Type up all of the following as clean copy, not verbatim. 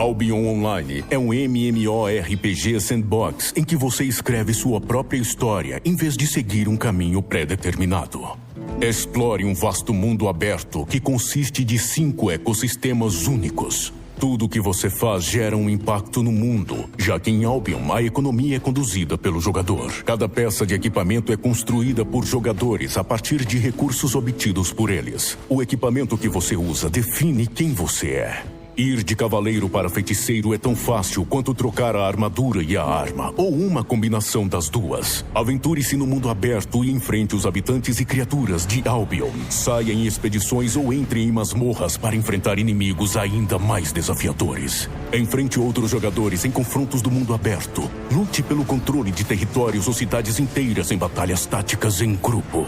Albion Online é um MMORPG sandbox em que você escreve sua própria história em vez de seguir um caminho pré-determinado. Explore um vasto mundo aberto que consiste de 5 ecossistemas únicos. Tudo o que você faz gera um impacto no mundo, já que em Albion a economia é conduzida pelo jogador. Cada peça de equipamento é construída por jogadores a partir de recursos obtidos por eles. O equipamento que você usa define quem você é. Ir de cavaleiro para feiticeiro é tão fácil quanto trocar a armadura e a arma, ou uma combinação das duas. Aventure-se no mundo aberto e enfrente os habitantes e criaturas de Albion. Saia em expedições ou entre em masmorras para enfrentar inimigos ainda mais desafiadores. Enfrente outros jogadores em confrontos do mundo aberto. Lute pelo controle de territórios ou cidades inteiras em batalhas táticas em grupo.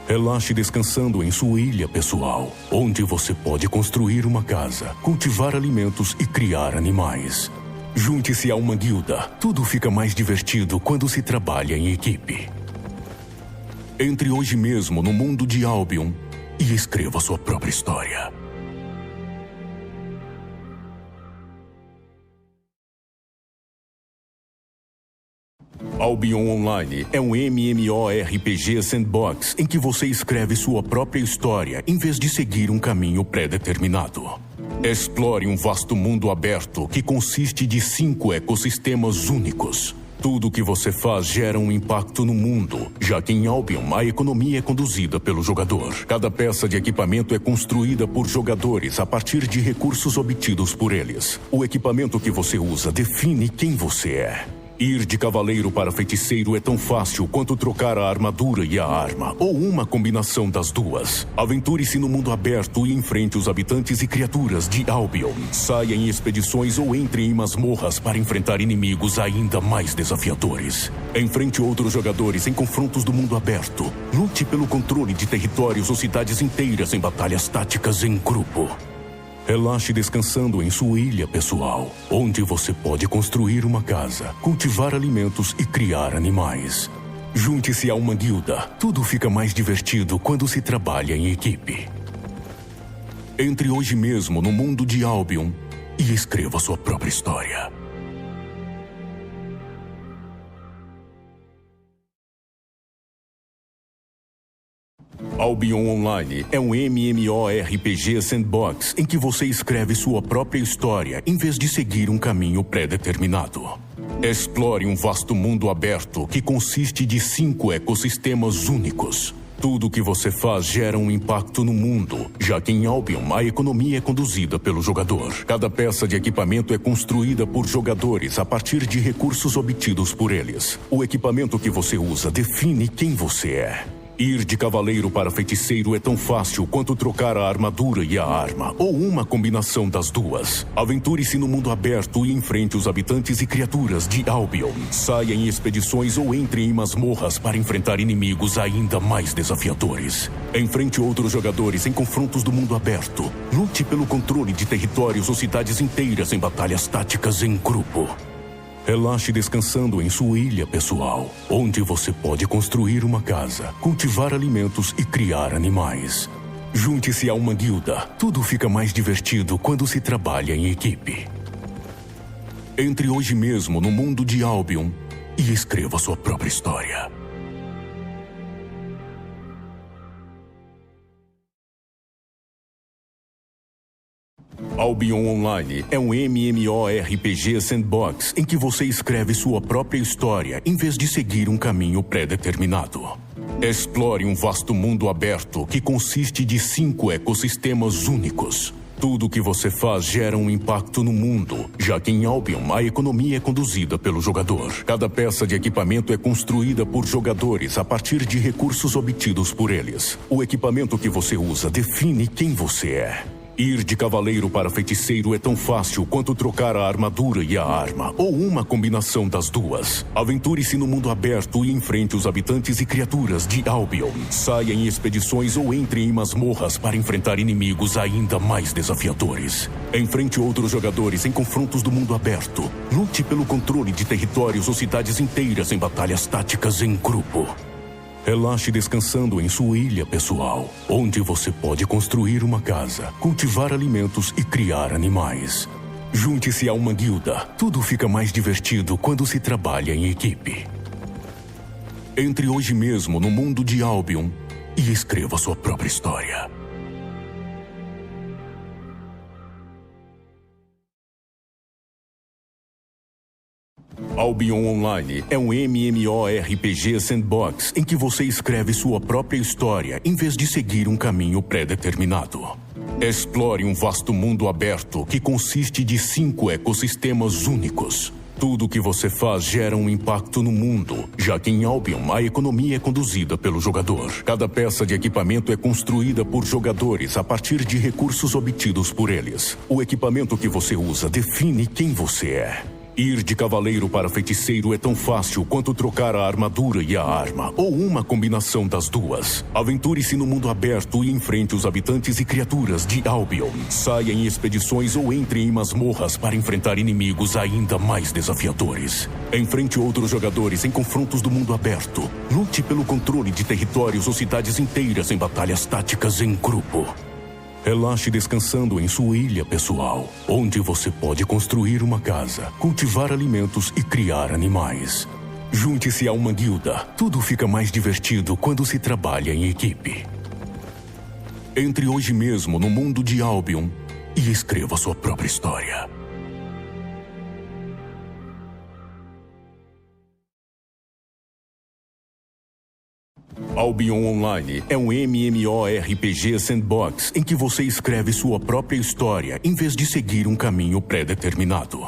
Relaxe descansando em sua ilha pessoal, onde você pode construir uma casa, cultivar alimentos e criar animais. Junte-se a uma guilda. Tudo fica mais divertido quando se trabalha em equipe. Entre hoje mesmo no mundo de Albion e escreva sua própria história. Albion Online é um MMORPG sandbox em que você escreve sua própria história em vez de seguir um caminho pré-determinado. Explore um vasto mundo aberto que consiste de 5 ecossistemas únicos. Tudo o que você faz gera um impacto no mundo, já que em Albion a economia é conduzida pelo jogador. Cada peça de equipamento é construída por jogadores a partir de recursos obtidos por eles. O equipamento que você usa define quem você é. Ir de cavaleiro para feiticeiro é tão fácil quanto trocar a armadura e a arma, ou uma combinação das duas. Aventure-se no mundo aberto e enfrente os habitantes e criaturas de Albion. Saia em expedições ou entre em masmorras para enfrentar inimigos ainda mais desafiadores. Enfrente outros jogadores em confrontos do mundo aberto. Lute pelo controle de territórios ou cidades inteiras em batalhas táticas em grupo. Relaxe descansando em sua ilha pessoal, onde você pode construir uma casa, cultivar alimentos e criar animais. Junte-se a uma guilda. Tudo fica mais divertido quando se trabalha em equipe. Entre hoje mesmo no mundo de Albion e escreva sua própria história. Albion Online é um MMORPG sandbox em que você escreve sua própria história em vez de seguir um caminho pré-determinado. Explore um vasto mundo aberto que consiste de 5 ecossistemas únicos. Tudo o que você faz gera um impacto no mundo, já que em Albion a economia é conduzida pelo jogador. Cada peça de equipamento é construída por jogadores a partir de recursos obtidos por eles. O equipamento que você usa define quem você é. Ir de cavaleiro para feiticeiro é tão fácil quanto trocar a armadura e a arma, ou uma combinação das duas. Aventure-se no mundo aberto e enfrente os habitantes e criaturas de Albion. Saia em expedições ou entre em masmorras para enfrentar inimigos ainda mais desafiadores. Enfrente outros jogadores em confrontos do mundo aberto. Lute pelo controle de territórios ou cidades inteiras em batalhas táticas em grupo. Relaxe descansando em sua ilha pessoal, onde você pode construir uma casa, cultivar alimentos e criar animais. Junte-se a uma guilda. Tudo fica mais divertido quando se trabalha em equipe. Entre hoje mesmo no mundo de Albion e escreva sua própria história. Albion Online é um MMORPG sandbox em que você escreve sua própria história em vez de seguir um caminho pré-determinado. Explore um vasto mundo aberto que consiste de 5 ecossistemas únicos. Tudo o que você faz gera um impacto no mundo, já que em Albion a economia é conduzida pelo jogador. Cada peça de equipamento é construída por jogadores a partir de recursos obtidos por eles. O equipamento que você usa define quem você é. Ir de cavaleiro para feiticeiro é tão fácil quanto trocar a armadura e a arma, ou uma combinação das duas. Aventure-se no mundo aberto e enfrente os habitantes e criaturas de Albion. Saia em expedições ou entre em masmorras para enfrentar inimigos ainda mais desafiadores. Enfrente outros jogadores em confrontos do mundo aberto. Lute pelo controle de territórios ou cidades inteiras em batalhas táticas em grupo. Relaxe descansando em sua ilha pessoal, onde você pode construir uma casa, cultivar alimentos e criar animais. Junte-se a uma guilda. Tudo fica mais divertido quando se trabalha em equipe. Entre hoje mesmo no mundo de Albion e escreva sua própria história. Albion Online é um MMORPG sandbox em que você escreve sua própria história em vez de seguir um caminho pré-determinado. Explore um vasto mundo aberto que consiste de 5 ecossistemas únicos. Tudo o que você faz gera um impacto no mundo, já que em Albion a economia é conduzida pelo jogador. Cada peça de equipamento é construída por jogadores a partir de recursos obtidos por eles. O equipamento que você usa define quem você é. Ir de cavaleiro para feiticeiro é tão fácil quanto trocar a armadura e a arma, ou uma combinação das duas. Aventure-se no mundo aberto e enfrente os habitantes e criaturas de Albion. Saia em expedições ou entre em masmorras para enfrentar inimigos ainda mais desafiadores. Enfrente outros jogadores em confrontos do mundo aberto. Lute pelo controle de territórios ou cidades inteiras em batalhas táticas em grupo. Relaxe descansando em sua ilha pessoal, onde você pode construir uma casa, cultivar alimentos e criar animais. Junte-se a uma guilda. Tudo fica mais divertido quando se trabalha em equipe. Entre hoje mesmo no mundo de Albion e escreva sua própria história. Albion Online é um MMORPG sandbox em que você escreve sua própria história em vez de seguir um caminho pré-determinado.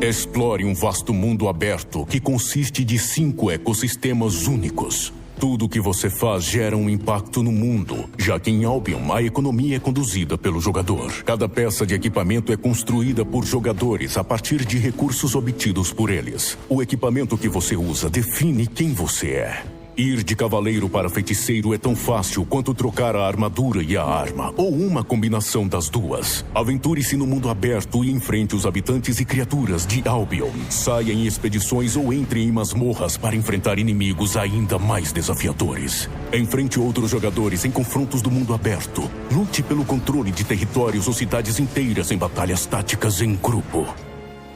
Explore um vasto mundo aberto que consiste de 5 ecossistemas únicos. Tudo o que você faz gera um impacto no mundo, já que em Albion a economia é conduzida pelo jogador. Cada peça de equipamento é construída por jogadores a partir de recursos obtidos por eles. O equipamento que você usa define quem você é. Ir de cavaleiro para feiticeiro é tão fácil quanto trocar a armadura e a arma, ou uma combinação das duas. Aventure-se no mundo aberto e enfrente os habitantes e criaturas de Albion. Saia em expedições ou entre em masmorras para enfrentar inimigos ainda mais desafiadores. Enfrente outros jogadores em confrontos do mundo aberto. Lute pelo controle de territórios ou cidades inteiras em batalhas táticas em grupo.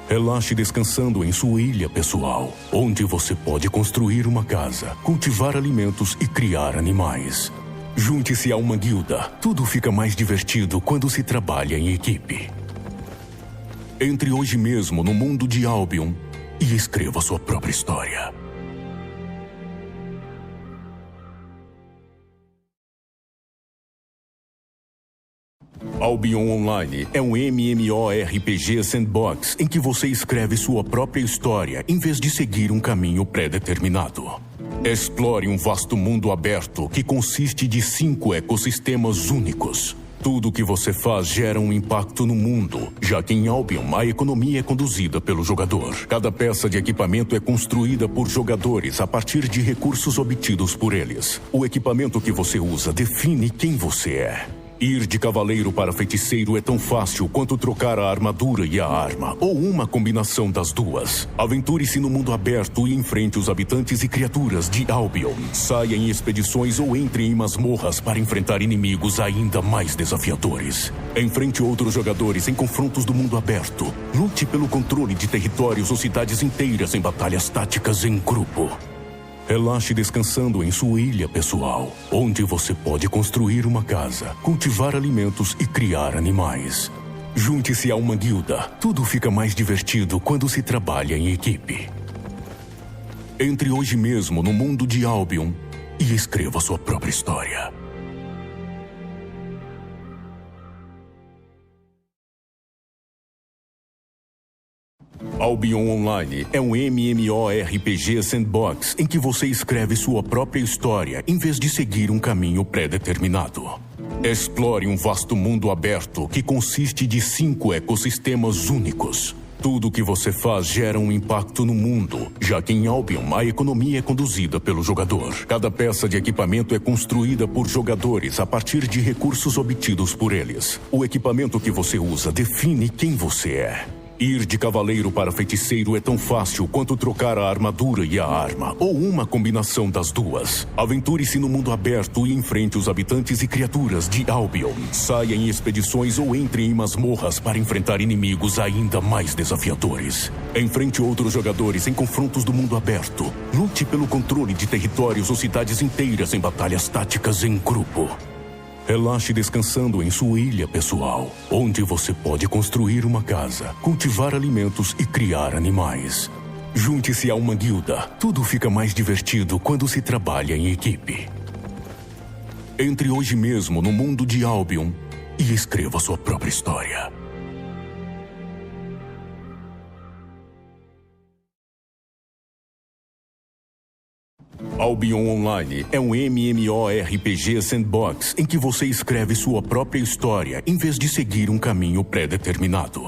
Relaxe descansando em sua ilha pessoal, onde você pode construir uma casa, cultivar alimentos e criar animais. Junte-se a uma guilda. Tudo fica mais divertido quando se trabalha em equipe. Entre hoje mesmo no mundo de Albion e escreva sua própria história. Albion Online é um MMORPG sandbox em que você escreve sua própria história em vez de seguir um caminho pré-determinado. Explore um vasto mundo aberto que consiste de 5 ecossistemas únicos. Tudo o que você faz gera um impacto no mundo, já que em Albion a economia é conduzida pelo jogador. Cada peça de equipamento é construída por jogadores a partir de recursos obtidos por eles. O equipamento que você usa define quem você é. Ir de cavaleiro para feiticeiro é tão fácil quanto trocar a armadura e a arma, ou uma combinação das duas. Aventure-se no mundo aberto e enfrente os habitantes e criaturas de Albion. Saia em expedições ou entre em masmorras para enfrentar inimigos ainda mais desafiadores. Enfrente outros jogadores em confrontos do mundo aberto. Lute pelo controle de territórios ou cidades inteiras em batalhas táticas em grupo. Relaxe descansando em sua ilha pessoal, onde você pode construir uma casa, cultivar alimentos e criar animais. Junte-se a uma guilda. Tudo fica mais divertido quando se trabalha em equipe. Entre hoje mesmo no mundo de Albion e escreva sua própria história. Albion Online é um MMORPG sandbox em que você escreve sua própria história em vez de seguir um caminho pré-determinado. Explore um vasto mundo aberto que consiste de 5 ecossistemas únicos. Tudo o que você faz gera um impacto no mundo, já que em Albion a economia é conduzida pelo jogador. Cada peça de equipamento é construída por jogadores a partir de recursos obtidos por eles. O equipamento que você usa define quem você é. Ir de cavaleiro para feiticeiro é tão fácil quanto trocar a armadura e a arma, ou uma combinação das duas. Aventure-se no mundo aberto e enfrente os habitantes e criaturas de Albion. Saia em expedições ou entre em masmorras para enfrentar inimigos ainda mais desafiadores. Enfrente outros jogadores em confrontos do mundo aberto. Lute pelo controle de territórios ou cidades inteiras em batalhas táticas em grupo. Relaxe descansando em sua ilha pessoal, onde você pode construir uma casa, cultivar alimentos e criar animais. Junte-se a uma guilda. Tudo fica mais divertido quando se trabalha em equipe. Entre hoje mesmo no mundo de Albion e escreva sua própria história. Albion Online é um MMORPG sandbox em que você escreve sua própria história em vez de seguir um caminho pré-determinado.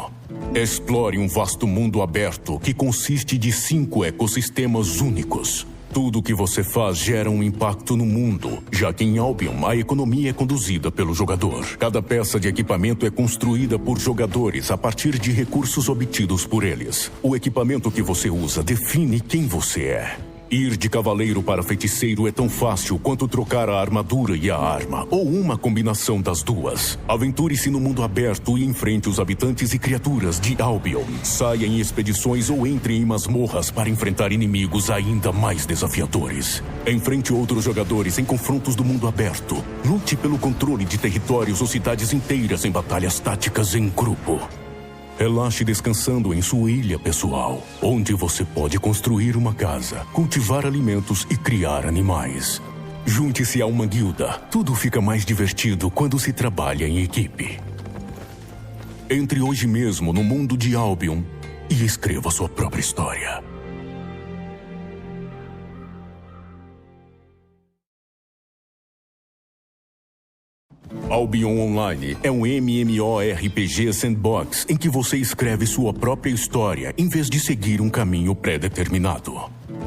Explore um vasto mundo aberto que consiste de 5 ecossistemas únicos. Tudo o que você faz gera um impacto no mundo, já que em Albion a economia é conduzida pelo jogador. Cada peça de equipamento é construída por jogadores a partir de recursos obtidos por eles. O equipamento que você usa define quem você é. Ir de cavaleiro para feiticeiro é tão fácil quanto trocar a armadura e a arma, ou uma combinação das duas. Aventure-se no mundo aberto e enfrente os habitantes e criaturas de Albion. Saia em expedições ou entre em masmorras para enfrentar inimigos ainda mais desafiadores. Enfrente outros jogadores em confrontos do mundo aberto. Lute pelo controle de territórios ou cidades inteiras em batalhas táticas em grupo. Relaxe descansando em sua ilha pessoal, onde você pode construir uma casa, cultivar alimentos e criar animais. Junte-se a uma guilda. Tudo fica mais divertido quando se trabalha em equipe. Entre hoje mesmo no mundo de Albion e escreva sua própria história. Albion Online é um MMORPG sandbox em que você escreve sua própria história em vez de seguir um caminho pré-determinado.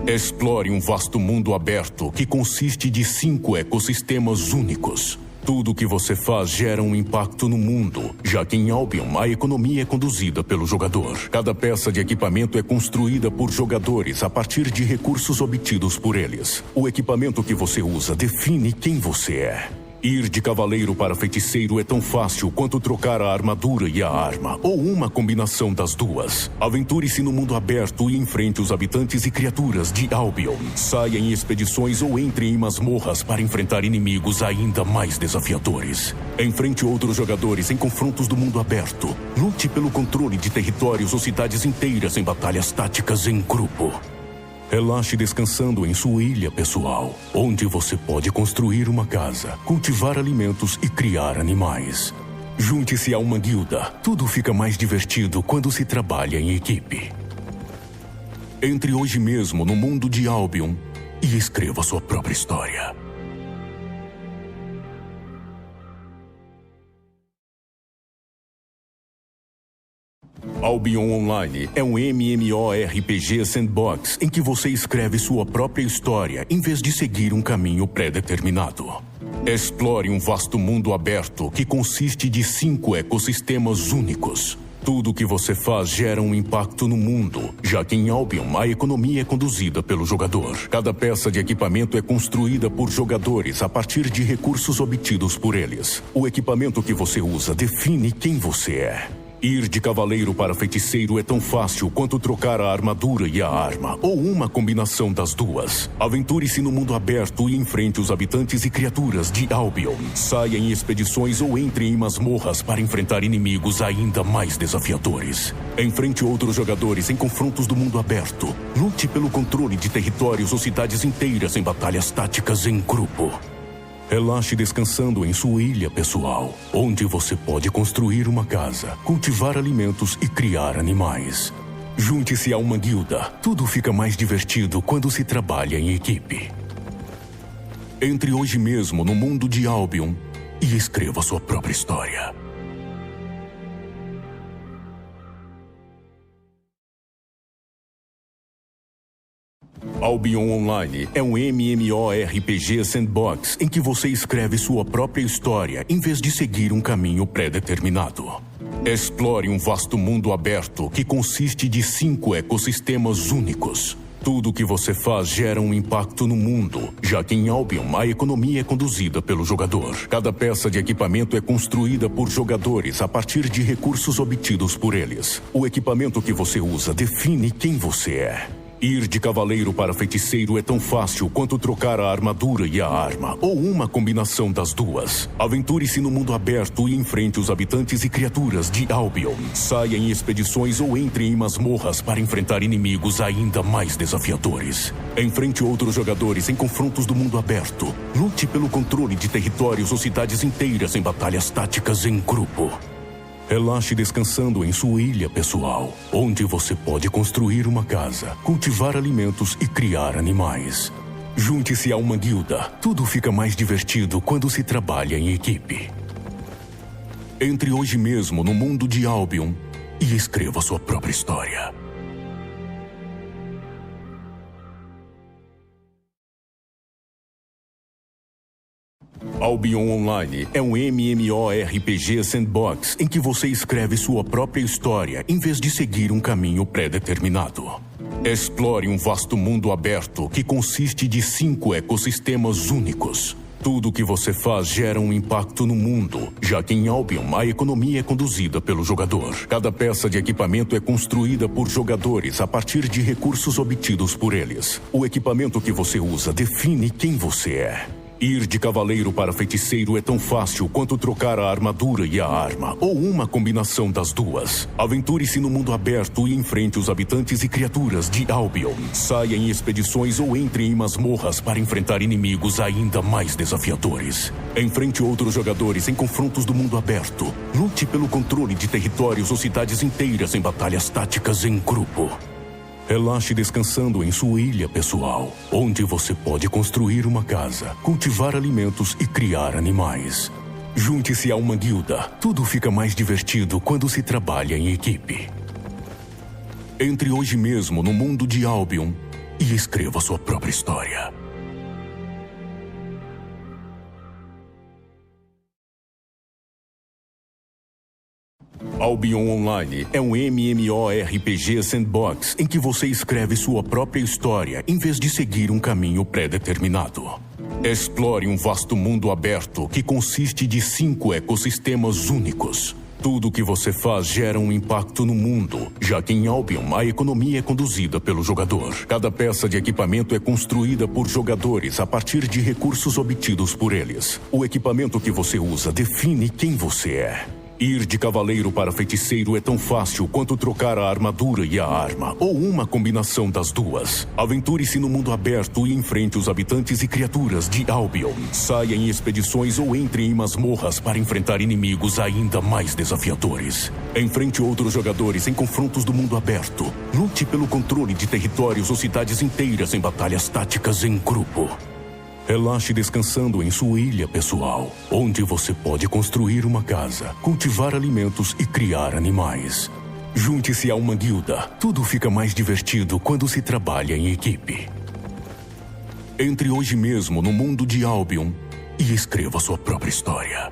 Explore um vasto mundo aberto que consiste de 5 ecossistemas únicos. Tudo o que você faz gera um impacto no mundo, já que em Albion a economia é conduzida pelo jogador. Cada peça de equipamento é construída por jogadores a partir de recursos obtidos por eles. O equipamento que você usa define quem você é. Ir de cavaleiro para feiticeiro é tão fácil quanto trocar a armadura e a arma, ou uma combinação das duas. Aventure-se no mundo aberto e enfrente os habitantes e criaturas de Albion. Saia em expedições ou entre em masmorras para enfrentar inimigos ainda mais desafiadores. Enfrente outros jogadores em confrontos do mundo aberto. Lute pelo controle de territórios ou cidades inteiras em batalhas táticas em grupo. Relaxe descansando em sua ilha pessoal, onde você pode construir uma casa, cultivar alimentos e criar animais. Junte-se a uma guilda. Tudo fica mais divertido quando se trabalha em equipe. Entre hoje mesmo no mundo de Albion e escreva sua própria história. Albion Online é um MMORPG sandbox em que você escreve sua própria história em vez de seguir um caminho pré-determinado. Explore um vasto mundo aberto que consiste de 5 ecossistemas únicos. Tudo o que você faz gera um impacto no mundo, já que em Albion a economia é conduzida pelo jogador. Cada peça de equipamento é construída por jogadores a partir de recursos obtidos por eles. O equipamento que você usa define quem você é. Ir de cavaleiro para feiticeiro é tão fácil quanto trocar a armadura e a arma, ou uma combinação das duas. Aventure-se no mundo aberto e enfrente os habitantes e criaturas de Albion. Saia em expedições ou entre em masmorras para enfrentar inimigos ainda mais desafiadores. Enfrente outros jogadores em confrontos do mundo aberto. Lute pelo controle de territórios ou cidades inteiras em batalhas táticas em grupo. Relaxe descansando em sua ilha pessoal, onde você pode construir uma casa, cultivar alimentos e criar animais. Junte-se a uma guilda. Tudo fica mais divertido quando se trabalha em equipe. Entre hoje mesmo no mundo de Albion e escreva sua própria história. Albion Online é um MMORPG sandbox em que você escreve sua própria história em vez de seguir um caminho pré-determinado. Explore um vasto mundo aberto que consiste de 5 ecossistemas únicos. Tudo o que você faz gera um impacto no mundo, já que em Albion a economia é conduzida pelo jogador. Cada peça de equipamento é construída por jogadores a partir de recursos obtidos por eles. O equipamento que você usa define quem você é. Ir de cavaleiro para feiticeiro é tão fácil quanto trocar a armadura e a arma, ou uma combinação das duas. Aventure-se no mundo aberto e enfrente os habitantes e criaturas de Albion. Saia em expedições ou entre em masmorras para enfrentar inimigos ainda mais desafiadores. Enfrente outros jogadores em confrontos do mundo aberto. Lute pelo controle de territórios ou cidades inteiras em batalhas táticas em grupo. Relaxe descansando em sua ilha pessoal, onde você pode construir uma casa, cultivar alimentos e criar animais. Junte-se a uma guilda. Tudo fica mais divertido quando se trabalha em equipe. Entre hoje mesmo no mundo de Albion e escreva sua própria história. Albion Online é um MMORPG sandbox em que você escreve sua própria história em vez de seguir um caminho pré-determinado. Explore um vasto mundo aberto que consiste de 5 ecossistemas únicos. Tudo o que você faz gera um impacto no mundo, já que em Albion a economia é conduzida pelo jogador. Cada peça de equipamento é construída por jogadores a partir de recursos obtidos por eles. O equipamento que você usa define quem você é. Ir de cavaleiro para feiticeiro é tão fácil quanto trocar a armadura e a arma, ou uma combinação das duas. Aventure-se no mundo aberto e enfrente os habitantes e criaturas de Albion. Saia em expedições ou entre em masmorras para enfrentar inimigos ainda mais desafiadores. Enfrente outros jogadores em confrontos do mundo aberto. Lute pelo controle de territórios ou cidades inteiras em batalhas táticas em grupo. Relaxe descansando em sua ilha pessoal, onde você pode construir uma casa, cultivar alimentos e criar animais. Junte-se a uma guilda. Tudo fica mais divertido quando se trabalha em equipe. Entre hoje mesmo no mundo de Albion e escreva sua própria história. Albion Online é um MMORPG sandbox em que você escreve sua própria história em vez de seguir um caminho pré-determinado. Explore um vasto mundo aberto que consiste de 5 ecossistemas únicos. Tudo o que você faz gera um impacto no mundo, já que em Albion a economia é conduzida pelo jogador. Cada peça de equipamento é construída por jogadores a partir de recursos obtidos por eles. O equipamento que você usa define quem você é. Ir de cavaleiro para feiticeiro é tão fácil quanto trocar a armadura e a arma, ou uma combinação das duas. Aventure-se no mundo aberto e enfrente os habitantes e criaturas de Albion. Saia em expedições ou entre em masmorras para enfrentar inimigos ainda mais desafiadores. Enfrente outros jogadores em confrontos do mundo aberto. Lute pelo controle de territórios ou cidades inteiras em batalhas táticas em grupo. Relaxe descansando em sua ilha pessoal, onde você pode construir uma casa, cultivar alimentos e criar animais. Junte-se a uma guilda. Tudo fica mais divertido quando se trabalha em equipe. Entre hoje mesmo no mundo de Albion e escreva sua própria história.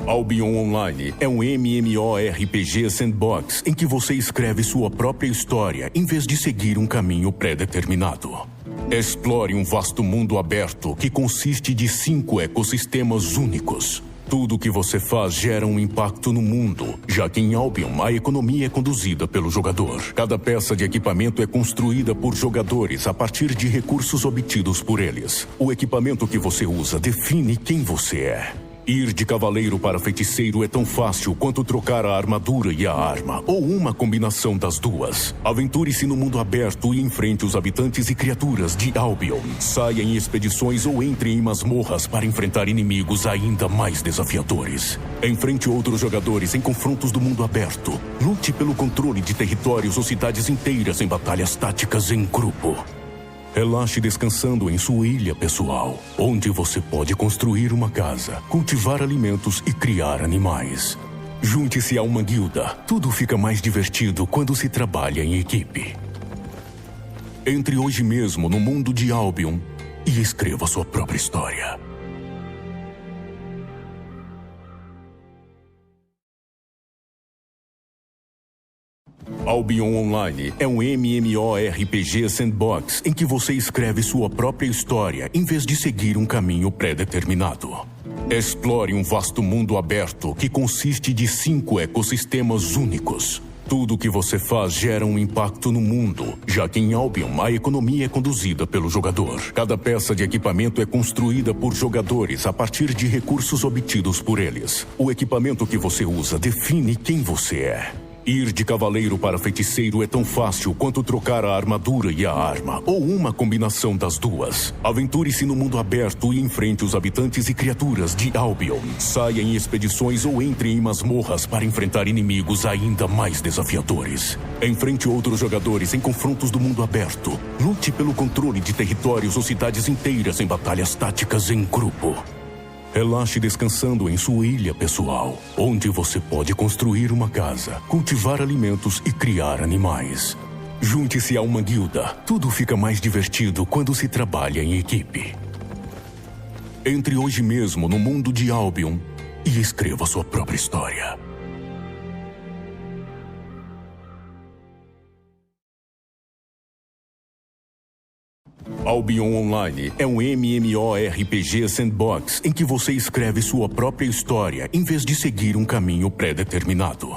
Albion Online é um MMORPG sandbox em que você escreve sua própria história em vez de seguir um caminho pré-determinado. Explore um vasto mundo aberto que consiste de 5 ecossistemas únicos. Tudo o que você faz gera um impacto no mundo, já que em Albion a economia é conduzida pelo jogador. Cada peça de equipamento é construída por jogadores a partir de recursos obtidos por eles. O equipamento que você usa define quem você é. Ir de cavaleiro para feiticeiro é tão fácil quanto trocar a armadura e a arma, ou uma combinação das duas. Aventure-se no mundo aberto e enfrente os habitantes e criaturas de Albion. Saia em expedições ou entre em masmorras para enfrentar inimigos ainda mais desafiadores. Enfrente outros jogadores em confrontos do mundo aberto. Lute pelo controle de territórios ou cidades inteiras em batalhas táticas em grupo. Relaxe descansando em sua ilha pessoal, onde você pode construir uma casa, cultivar alimentos e criar animais. Junte-se a uma guilda. Tudo fica mais divertido quando se trabalha em equipe. Entre hoje mesmo no mundo de Albion e escreva sua própria história. Albion Online é um MMORPG sandbox em que você escreve sua própria história em vez de seguir um caminho pré-determinado. Explore um vasto mundo aberto que consiste de 5 ecossistemas únicos. Tudo o que você faz gera um impacto no mundo, já que em Albion a economia é conduzida pelo jogador. Cada peça de equipamento é construída por jogadores a partir de recursos obtidos por eles. O equipamento que você usa define quem você é. Ir de cavaleiro para feiticeiro é tão fácil quanto trocar a armadura e a arma, ou uma combinação das duas. Aventure-se no mundo aberto e enfrente os habitantes e criaturas de Albion. Saia em expedições ou entre em masmorras para enfrentar inimigos ainda mais desafiadores. Enfrente outros jogadores em confrontos do mundo aberto. Lute pelo controle de territórios ou cidades inteiras em batalhas táticas em grupo. Relaxe descansando em sua ilha pessoal, onde você pode construir uma casa, cultivar alimentos e criar animais. Junte-se a uma guilda. Tudo fica mais divertido quando se trabalha em equipe. Entre hoje mesmo no mundo de Albion e escreva sua própria história. Albion Online é um MMORPG sandbox em que você escreve sua própria história em vez de seguir um caminho pré-determinado.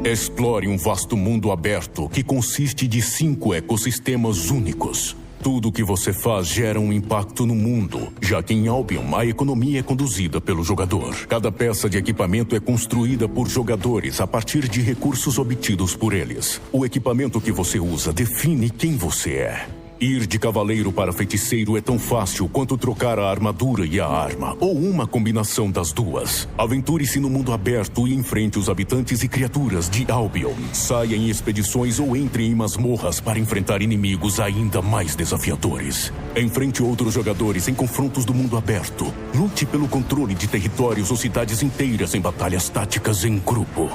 Explore um vasto mundo aberto que consiste de 5 ecossistemas únicos. Tudo o que você faz gera um impacto no mundo, já que em Albion a economia é conduzida pelo jogador. Cada peça de equipamento é construída por jogadores a partir de recursos obtidos por eles. O equipamento que você usa define quem você é. Ir de cavaleiro para feiticeiro é tão fácil quanto trocar a armadura e a arma, ou uma combinação das duas. Aventure-se no mundo aberto e enfrente os habitantes e criaturas de Albion. Saia em expedições ou entre em masmorras para enfrentar inimigos ainda mais desafiadores. Enfrente outros jogadores em confrontos do mundo aberto. Lute pelo controle de territórios ou cidades inteiras em batalhas táticas em grupo.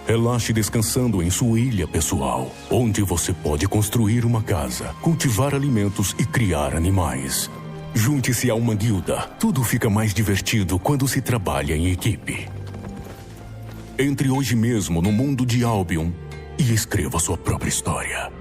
Relaxe descansando em sua ilha pessoal, onde você pode construir uma casa, cultivar alimentos e criar animais. Junte-se a uma guilda. Tudo fica mais divertido quando se trabalha em equipe. Entre hoje mesmo no mundo de Albion e escreva sua própria história.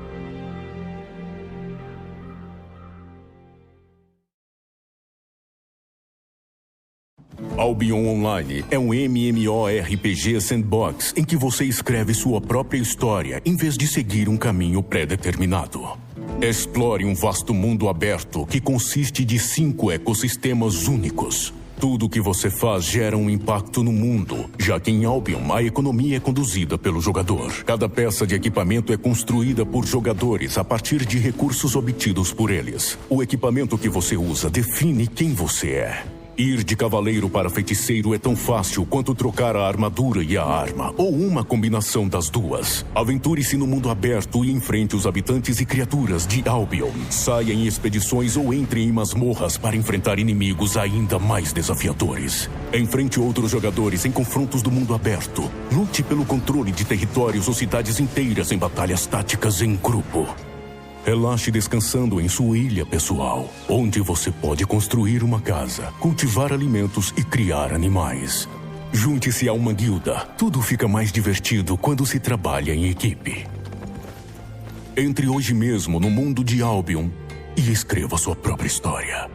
Albion Online é um MMORPG sandbox em que você escreve sua própria história em vez de seguir um caminho pré-determinado. Explore um vasto mundo aberto que consiste de 5 ecossistemas únicos. Tudo o que você faz gera um impacto no mundo, já que em Albion a economia é conduzida pelo jogador. Cada peça de equipamento é construída por jogadores a partir de recursos obtidos por eles. O equipamento que você usa define quem você é. Ir de cavaleiro para feiticeiro é tão fácil quanto trocar a armadura e a arma, ou uma combinação das duas. Aventure-se no mundo aberto e enfrente os habitantes e criaturas de Albion. Saia em expedições ou entre em masmorras para enfrentar inimigos ainda mais desafiadores. Enfrente outros jogadores em confrontos do mundo aberto. Lute pelo controle de territórios ou cidades inteiras em batalhas táticas em grupo. Relaxe descansando em sua ilha pessoal, onde você pode construir uma casa, cultivar alimentos e criar animais. Junte-se a uma guilda. Tudo fica mais divertido quando se trabalha em equipe. Entre hoje mesmo no mundo de Albion e escreva sua própria história.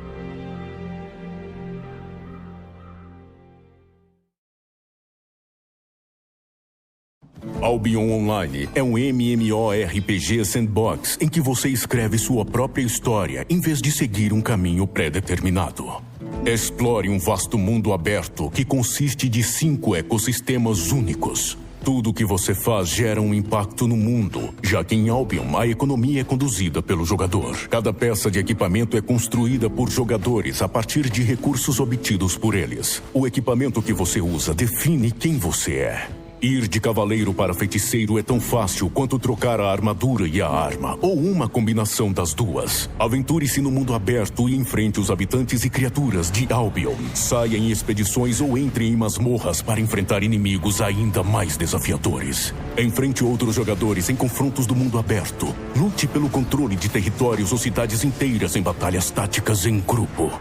Albion Online é um MMORPG sandbox em que você escreve sua própria história em vez de seguir um caminho pré-determinado. Explore um vasto mundo aberto que consiste de 5 ecossistemas únicos. Tudo o que você faz gera um impacto no mundo, já que em Albion a economia é conduzida pelo jogador. Cada peça de equipamento é construída por jogadores a partir de recursos obtidos por eles. O equipamento que você usa define quem você é. Ir de cavaleiro para feiticeiro é tão fácil quanto trocar a armadura e a arma, ou uma combinação das duas. Aventure-se no mundo aberto e enfrente os habitantes e criaturas de Albion. Saia em expedições ou entre em masmorras para enfrentar inimigos ainda mais desafiadores. Enfrente outros jogadores em confrontos do mundo aberto. Lute pelo controle de territórios ou cidades inteiras em batalhas táticas em grupo.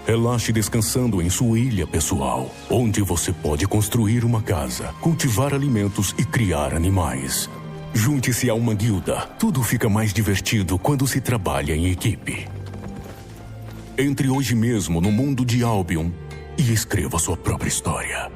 Relaxe descansando em sua ilha pessoal, onde você pode construir uma casa, cultivar alimentos e criar animais. Junte-se a uma guilda. Tudo fica mais divertido quando se trabalha em equipe. Entre hoje mesmo no mundo de Albion e escreva sua própria história.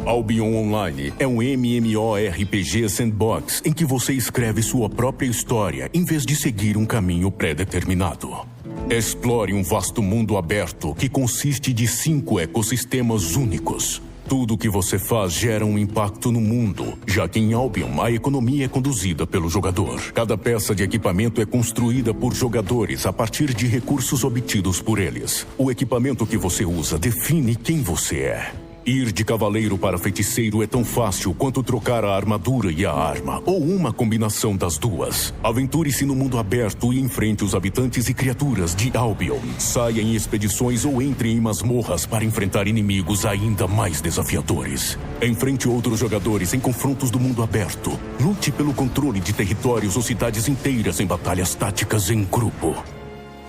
Albion Online é um MMORPG sandbox em que você escreve sua própria história em vez de seguir um caminho pré-determinado. Explore um vasto mundo aberto que consiste de 5 ecossistemas únicos. Tudo o que você faz gera um impacto no mundo, já que em Albion a economia é conduzida pelo jogador. Cada peça de equipamento é construída por jogadores a partir de recursos obtidos por eles. O equipamento que você usa define quem você é. Ir de cavaleiro para feiticeiro é tão fácil quanto trocar a armadura e a arma, ou uma combinação das duas. Aventure-se no mundo aberto e enfrente os habitantes e criaturas de Albion. Saia em expedições ou entre em masmorras para enfrentar inimigos ainda mais desafiadores. Enfrente outros jogadores em confrontos do mundo aberto. Lute pelo controle de territórios ou cidades inteiras em batalhas táticas em grupo.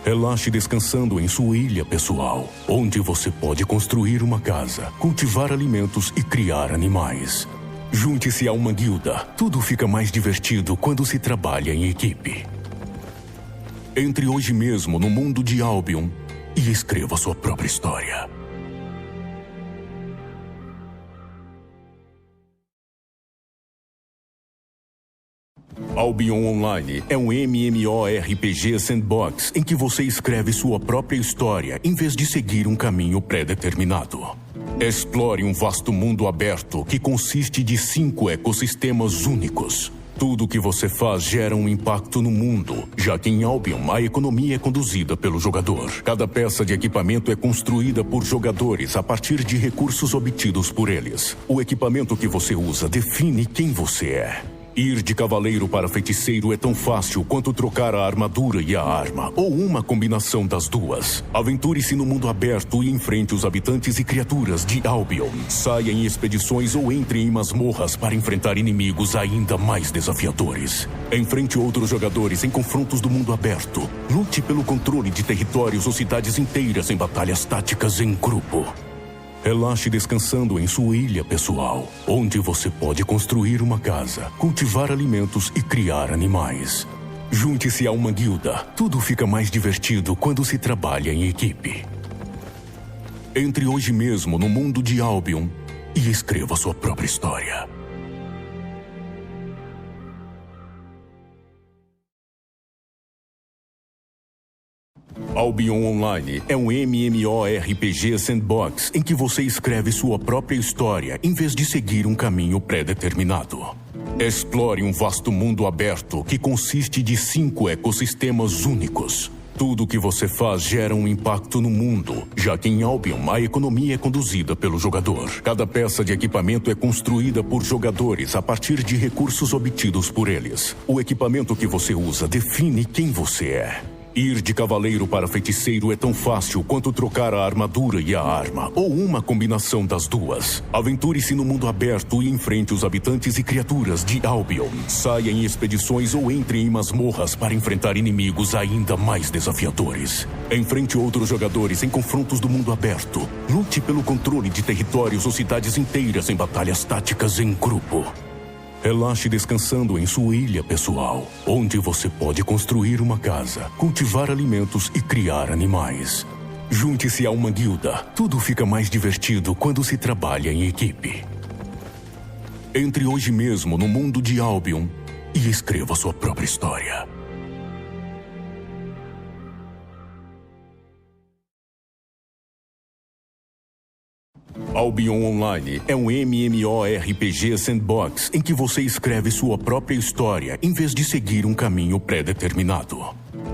Relaxe descansando em sua ilha pessoal, onde você pode construir uma casa, cultivar alimentos e criar animais. Junte-se a uma guilda. Tudo fica mais divertido quando se trabalha em equipe. Entre hoje mesmo no mundo de Albion e escreva sua própria história. Albion Online é um MMORPG sandbox em que você escreve sua própria história em vez de seguir um caminho pré-determinado. Explore um vasto mundo aberto que consiste de 5 ecossistemas únicos. Tudo o que você faz gera um impacto no mundo, já que em Albion a economia é conduzida pelo jogador. Cada peça de equipamento é construída por jogadores a partir de recursos obtidos por eles. O equipamento que você usa define quem você é. Ir de cavaleiro para feiticeiro é tão fácil quanto trocar a armadura e a arma, ou uma combinação das duas. Aventure-se no mundo aberto e enfrente os habitantes e criaturas de Albion. Saia em expedições ou entre em masmorras para enfrentar inimigos ainda mais desafiadores. Enfrente outros jogadores em confrontos do mundo aberto. Lute pelo controle de territórios ou cidades inteiras em batalhas táticas em grupo. Relaxe descansando em sua ilha pessoal, onde você pode construir uma casa, cultivar alimentos e criar animais. Junte-se a uma guilda. Tudo fica mais divertido quando se trabalha em equipe. Entre hoje mesmo no mundo de Albion e escreva sua própria história. Albion Online é um MMORPG sandbox em que você escreve sua própria história em vez de seguir um caminho pré-determinado. Explore um vasto mundo aberto que consiste de 5 ecossistemas únicos. Tudo o que você faz gera um impacto no mundo, já que em Albion a economia é conduzida pelo jogador. Cada peça de equipamento é construída por jogadores a partir de recursos obtidos por eles. O equipamento que você usa define quem você é. Ir de cavaleiro para feiticeiro é tão fácil quanto trocar a armadura e a arma, ou uma combinação das duas. Aventure-se no mundo aberto e enfrente os habitantes e criaturas de Albion. Saia em expedições ou entre em masmorras para enfrentar inimigos ainda mais desafiadores. Enfrente outros jogadores em confrontos do mundo aberto. Lute pelo controle de territórios ou cidades inteiras em batalhas táticas em grupo. Relaxe descansando em sua ilha pessoal, onde você pode construir uma casa, cultivar alimentos e criar animais. Junte-se a uma guilda. Tudo fica mais divertido quando se trabalha em equipe. Entre hoje mesmo no mundo de Albion e escreva sua própria história. Albion Online é um MMORPG sandbox em que você escreve sua própria história em vez de seguir um caminho pré-determinado.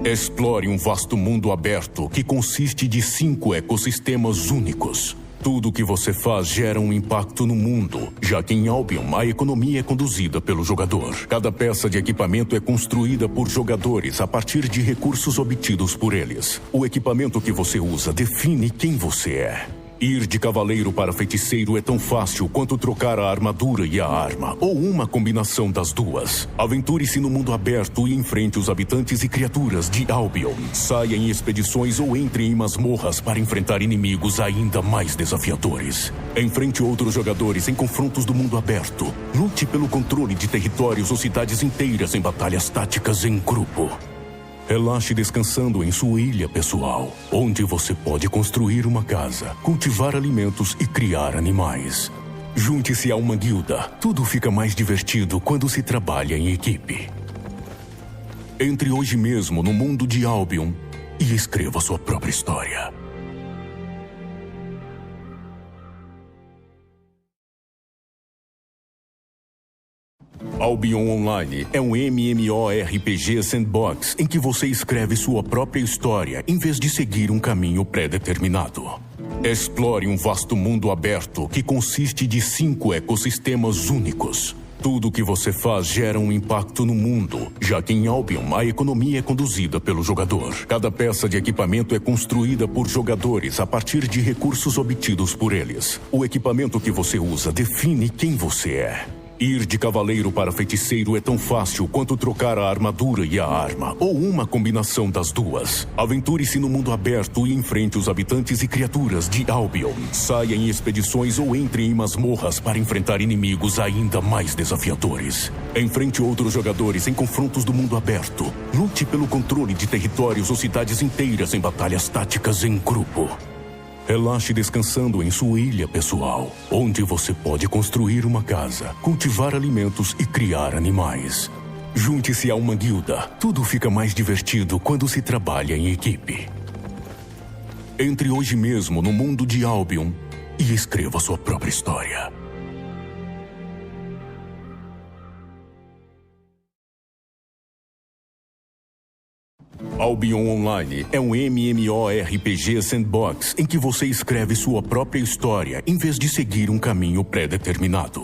Explore um vasto mundo aberto que consiste de 5 ecossistemas únicos. Tudo o que você faz gera um impacto no mundo, já que em Albion a economia é conduzida pelo jogador. Cada peça de equipamento é construída por jogadores a partir de recursos obtidos por eles. O equipamento que você usa define quem você é. Ir de cavaleiro para feiticeiro é tão fácil quanto trocar a armadura e a arma, ou uma combinação das duas. Aventure-se no mundo aberto e enfrente os habitantes e criaturas de Albion. Saia em expedições ou entre em masmorras para enfrentar inimigos ainda mais desafiadores. Enfrente outros jogadores em confrontos do mundo aberto. Lute pelo controle de territórios ou cidades inteiras em batalhas táticas em grupo. Relaxe descansando em sua ilha pessoal, onde você pode construir uma casa, cultivar alimentos e criar animais. Junte-se a uma guilda. Tudo fica mais divertido quando se trabalha em equipe. Entre hoje mesmo no mundo de Albion e escreva sua própria história. Albion Online é um MMORPG sandbox em que você escreve sua própria história em vez de seguir um caminho pré-determinado. Explore um vasto mundo aberto que consiste de 5 ecossistemas únicos. Tudo o que você faz gera um impacto no mundo, já que em Albion a economia é conduzida pelo jogador. Cada peça de equipamento é construída por jogadores a partir de recursos obtidos por eles. O equipamento que você usa define quem você é. Ir de cavaleiro para feiticeiro é tão fácil quanto trocar a armadura e a arma, ou uma combinação das duas. Aventure-se no mundo aberto e enfrente os habitantes e criaturas de Albion. Saia em expedições ou entre em masmorras para enfrentar inimigos ainda mais desafiadores. Enfrente outros jogadores em confrontos do mundo aberto. Lute pelo controle de territórios ou cidades inteiras em batalhas táticas em grupo. Relaxe descansando em sua ilha pessoal, onde você pode construir uma casa, cultivar alimentos e criar animais. Junte-se a uma guilda. Tudo fica mais divertido quando se trabalha em equipe. Entre hoje mesmo no mundo de Albion e escreva sua própria história. Albion Online é um MMORPG sandbox em que você escreve sua própria história em vez de seguir um caminho pré-determinado.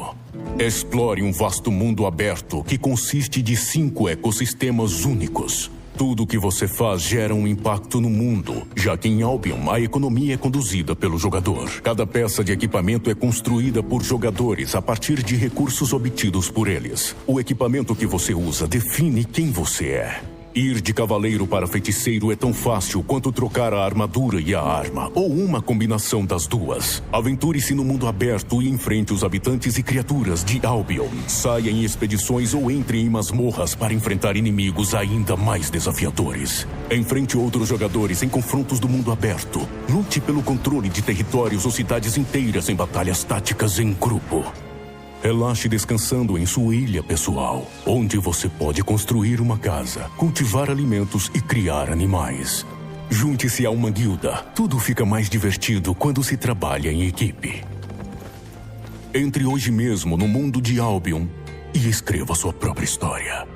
Explore um vasto mundo aberto que consiste de 5 ecossistemas únicos. Tudo o que você faz gera um impacto no mundo, já que em Albion a economia é conduzida pelo jogador. Cada peça de equipamento é construída por jogadores a partir de recursos obtidos por eles. O equipamento que você usa define quem você é. Ir de cavaleiro para feiticeiro é tão fácil quanto trocar a armadura e a arma, ou uma combinação das duas. Aventure-se no mundo aberto e enfrente os habitantes e criaturas de Albion. Saia em expedições ou entre em masmorras para enfrentar inimigos ainda mais desafiadores. Enfrente outros jogadores em confrontos do mundo aberto. Lute pelo controle de territórios ou cidades inteiras em batalhas táticas em grupo. Relaxe descansando em sua ilha pessoal, onde você pode construir uma casa, cultivar alimentos e criar animais. Junte-se a uma guilda. Tudo fica mais divertido quando se trabalha em equipe. Entre hoje mesmo no mundo de Albion e escreva sua própria história.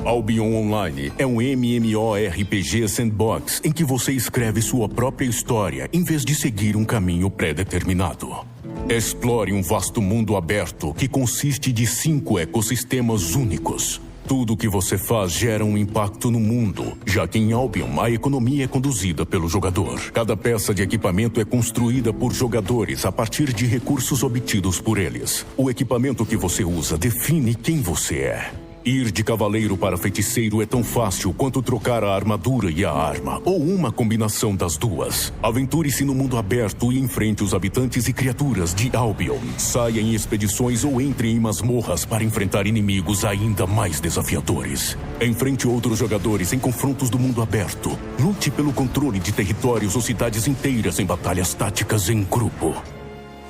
Albion Online é um MMORPG sandbox em que você escreve sua própria história em vez de seguir um caminho pré-determinado. Explore um vasto mundo aberto que consiste de 5 ecossistemas únicos. Tudo o que você faz gera um impacto no mundo, já que em Albion a economia é conduzida pelo jogador. Cada peça de equipamento é construída por jogadores a partir de recursos obtidos por eles. O equipamento que você usa define quem você é. Ir de cavaleiro para feiticeiro é tão fácil quanto trocar a armadura e a arma, ou uma combinação das duas. Aventure-se no mundo aberto e enfrente os habitantes e criaturas de Albion. Saia em expedições ou entre em masmorras para enfrentar inimigos ainda mais desafiadores. Enfrente outros jogadores em confrontos do mundo aberto. Lute pelo controle de territórios ou cidades inteiras em batalhas táticas em grupo.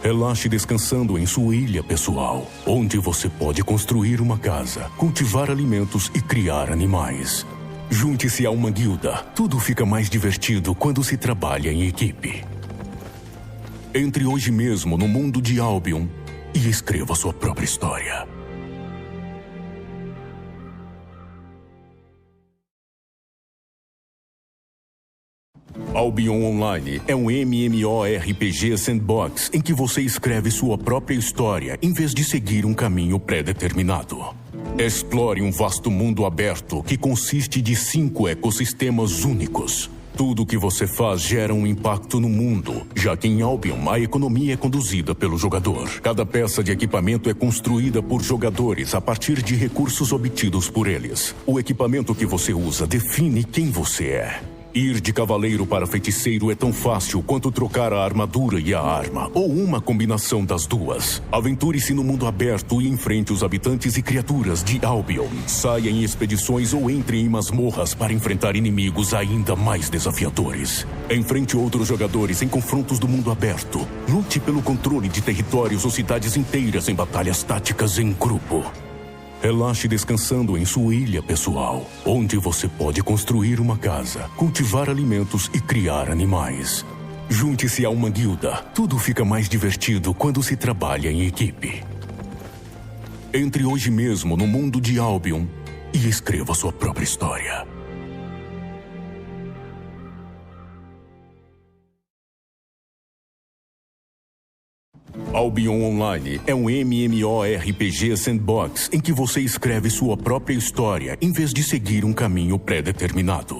Relaxe descansando em sua ilha pessoal, onde você pode construir uma casa, cultivar alimentos e criar animais. Junte-se a uma guilda. Tudo fica mais divertido quando se trabalha em equipe. Entre hoje mesmo no mundo de Albion e escreva sua própria história. Albion Online é um MMORPG sandbox em que você escreve sua própria história em vez de seguir um caminho pré-determinado. Explore um vasto mundo aberto que consiste de 5 ecossistemas únicos. Tudo o que você faz gera um impacto no mundo, já que em Albion a economia é conduzida pelo jogador. Cada peça de equipamento é construída por jogadores a partir de recursos obtidos por eles. O equipamento que você usa define quem você é. Ir de cavaleiro para feiticeiro é tão fácil quanto trocar a armadura e a arma, ou uma combinação das duas. Aventure-se no mundo aberto e enfrente os habitantes e criaturas de Albion. Saia em expedições ou entre em masmorras para enfrentar inimigos ainda mais desafiadores. Enfrente outros jogadores em confrontos do mundo aberto. Lute pelo controle de territórios ou cidades inteiras em batalhas táticas em grupo. Relaxe descansando em sua ilha pessoal, onde você pode construir uma casa, cultivar alimentos e criar animais. Junte-se a uma guilda. Tudo fica mais divertido quando se trabalha em equipe. Entre hoje mesmo no mundo de Albion e escreva sua própria história. Albion Online é um MMORPG sandbox em que você escreve sua própria história em vez de seguir um caminho pré-determinado.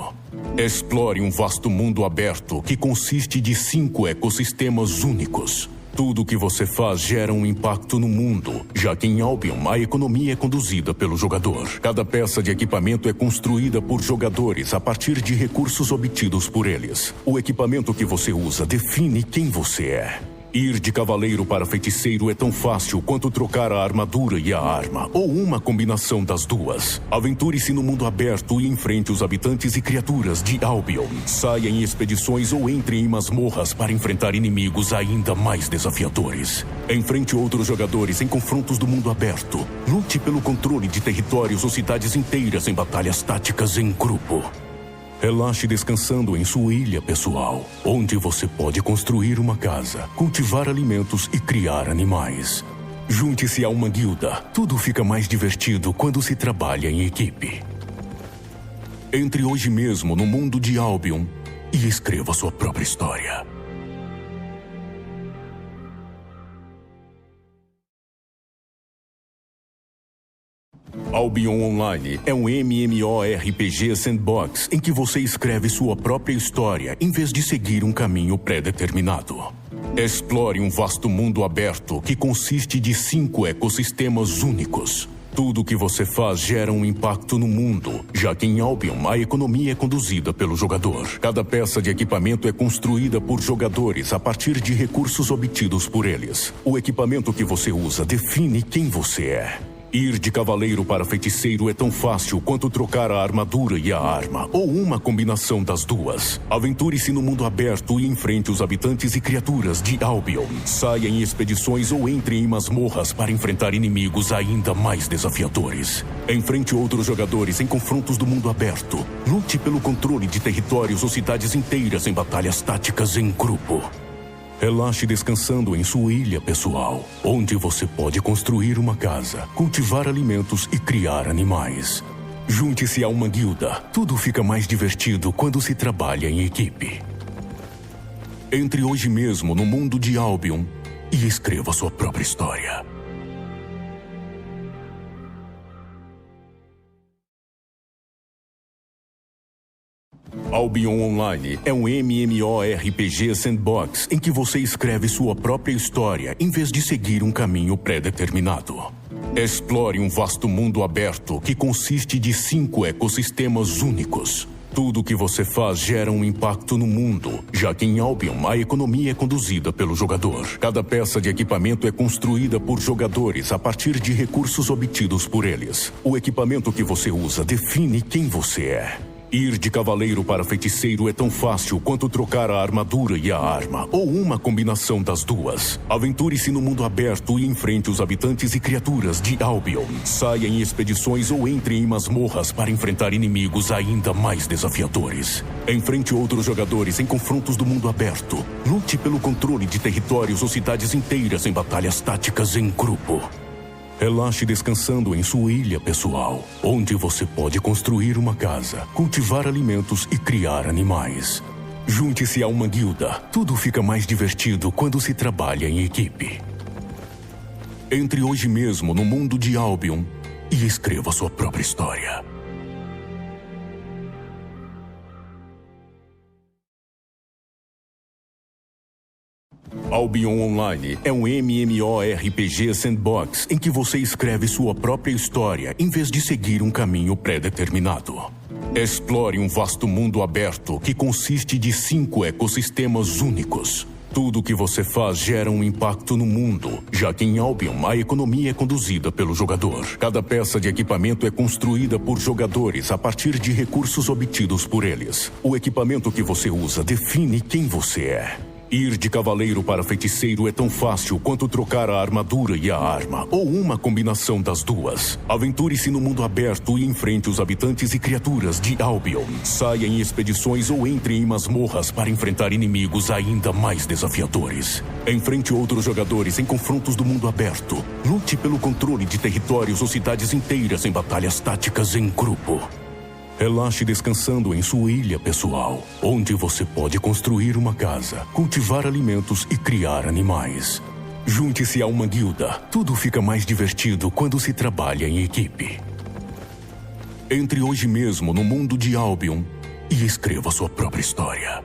Explore um vasto mundo aberto que consiste de 5 ecossistemas únicos. Tudo o que você faz gera um impacto no mundo, já que em Albion a economia é conduzida pelo jogador. Cada peça de equipamento é construída por jogadores a partir de recursos obtidos por eles. O equipamento que você usa define quem você é. Ir de cavaleiro para feiticeiro é tão fácil quanto trocar a armadura e a arma, ou uma combinação das duas. Aventure-se no mundo aberto e enfrente os habitantes e criaturas de Albion. Saia em expedições ou entre em masmorras para enfrentar inimigos ainda mais desafiadores. Enfrente outros jogadores em confrontos do mundo aberto. Lute pelo controle de territórios ou cidades inteiras em batalhas táticas em grupo. Relaxe descansando em sua ilha pessoal, onde você pode construir uma casa, cultivar alimentos e criar animais. Junte-se a uma guilda. Tudo fica mais divertido quando se trabalha em equipe. Entre hoje mesmo no mundo de Albion e escreva sua própria história. Albion Online é um MMORPG sandbox em que você escreve sua própria história em vez de seguir um caminho pré-determinado. Explore um vasto mundo aberto que consiste de 5 ecossistemas únicos. Tudo o que você faz gera um impacto no mundo, já que em Albion a economia é conduzida pelo jogador. Cada peça de equipamento é construída por jogadores a partir de recursos obtidos por eles. O equipamento que você usa define quem você é. Ir de cavaleiro para feiticeiro é tão fácil quanto trocar a armadura e a arma, ou uma combinação das duas. Aventure-se no mundo aberto e enfrente os habitantes e criaturas de Albion. Saia em expedições ou entre em masmorras para enfrentar inimigos ainda mais desafiadores. Enfrente outros jogadores em confrontos do mundo aberto. Lute pelo controle de territórios ou cidades inteiras em batalhas táticas em grupo. Relaxe descansando em sua ilha pessoal, onde você pode construir uma casa, cultivar alimentos e criar animais. Junte-se a uma guilda. Tudo fica mais divertido quando se trabalha em equipe. Entre hoje mesmo no mundo de Albion e escreva sua própria história. Albion Online é um MMORPG sandbox em que você escreve sua própria história em vez de seguir um caminho pré-determinado. Explore um vasto mundo aberto que consiste de 5 ecossistemas únicos. Tudo o que você faz gera um impacto no mundo, já que em Albion a economia é conduzida pelo jogador. Cada peça de equipamento é construída por jogadores a partir de recursos obtidos por eles. O equipamento que você usa define quem você é. Ir de cavaleiro para feiticeiro é tão fácil quanto trocar a armadura e a arma, ou uma combinação das duas. Aventure-se no mundo aberto e enfrente os habitantes e criaturas de Albion. Saia em expedições ou entre em masmorras para enfrentar inimigos ainda mais desafiadores. Enfrente outros jogadores em confrontos do mundo aberto. Lute pelo controle de territórios ou cidades inteiras em batalhas táticas em grupo. Relaxe descansando em sua ilha pessoal, onde você pode construir uma casa, cultivar alimentos e criar animais. Junte-se a uma guilda. Tudo fica mais divertido quando se trabalha em equipe. Entre hoje mesmo no mundo de Albion e escreva sua própria história. Albion Online é um MMORPG sandbox em que você escreve sua própria história em vez de seguir um caminho pré-determinado. Explore um vasto mundo aberto que consiste de 5 ecossistemas únicos. Tudo o que você faz gera um impacto no mundo, já que em Albion a economia é conduzida pelo jogador. Cada peça de equipamento é construída por jogadores a partir de recursos obtidos por eles. O equipamento que você usa define quem você é. Ir de cavaleiro para feiticeiro é tão fácil quanto trocar a armadura e a arma, ou uma combinação das duas. Aventure-se no mundo aberto e enfrente os habitantes e criaturas de Albion. Saia em expedições ou entre em masmorras para enfrentar inimigos ainda mais desafiadores. Enfrente outros jogadores em confrontos do mundo aberto. Lute pelo controle de territórios ou cidades inteiras em batalhas táticas em grupo. Relaxe descansando em sua ilha pessoal, onde você pode construir uma casa, cultivar alimentos e criar animais. Junte-se a uma guilda. Tudo fica mais divertido quando se trabalha em equipe. Entre hoje mesmo no mundo de Albion e escreva sua própria história.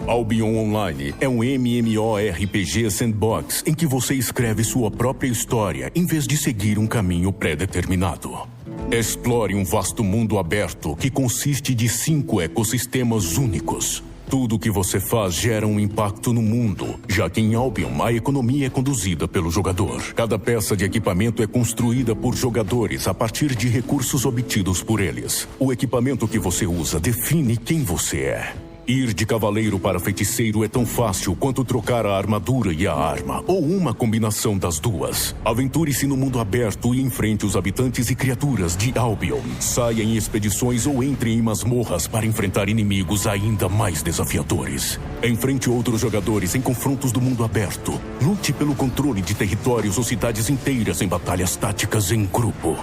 Albion Online é um MMORPG sandbox em que você escreve sua própria história em vez de seguir um caminho pré-determinado. Explore um vasto mundo aberto que consiste de 5 ecossistemas únicos. Tudo o que você faz gera um impacto no mundo, já que em Albion a economia é conduzida pelo jogador. Cada peça de equipamento é construída por jogadores a partir de recursos obtidos por eles. O equipamento que você usa define quem você é. Ir de cavaleiro para feiticeiro é tão fácil quanto trocar a armadura e a arma, ou uma combinação das duas. Aventure-se no mundo aberto e enfrente os habitantes e criaturas de Albion. Saia em expedições ou entre em masmorras para enfrentar inimigos ainda mais desafiadores. Enfrente outros jogadores em confrontos do mundo aberto. Lute pelo controle de territórios ou cidades inteiras em batalhas táticas em grupo.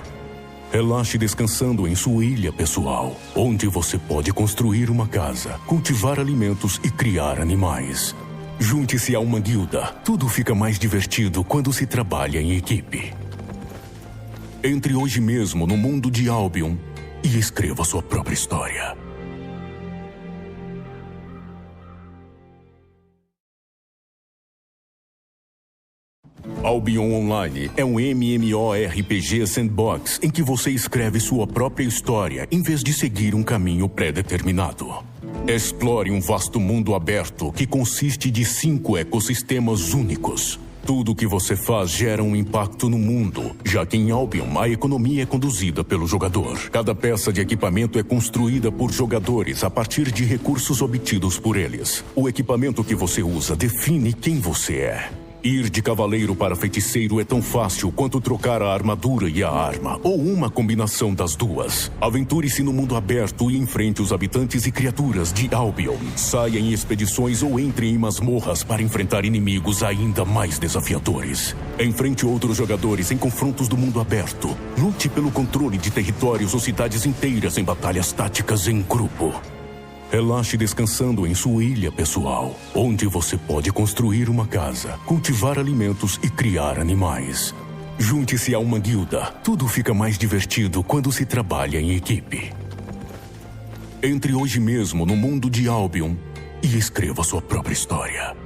Relaxe descansando em sua ilha pessoal, onde você pode construir uma casa, cultivar alimentos e criar animais. Junte-se a uma guilda. Tudo fica mais divertido quando se trabalha em equipe. Entre hoje mesmo no mundo de Albion e escreva sua própria história. Albion Online é um MMORPG sandbox em que você escreve sua própria história em vez de seguir um caminho pré-determinado. Explore um vasto mundo aberto que consiste de 5 ecossistemas únicos. Tudo o que você faz gera um impacto no mundo, já que em Albion a economia é conduzida pelo jogador. Cada peça de equipamento é construída por jogadores a partir de recursos obtidos por eles. O equipamento que você usa define quem você é. Ir de cavaleiro para feiticeiro é tão fácil quanto trocar a armadura e a arma, ou uma combinação das duas. Aventure-se no mundo aberto e enfrente os habitantes e criaturas de Albion. Saia em expedições ou entre em masmorras para enfrentar inimigos ainda mais desafiadores. Enfrente outros jogadores em confrontos do mundo aberto. Lute pelo controle de territórios ou cidades inteiras em batalhas táticas em grupo. Relaxe descansando em sua ilha pessoal, onde você pode construir uma casa, cultivar alimentos e criar animais. Junte-se a uma guilda. Tudo fica mais divertido quando se trabalha em equipe. Entre hoje mesmo no mundo de Albion e escreva sua própria história.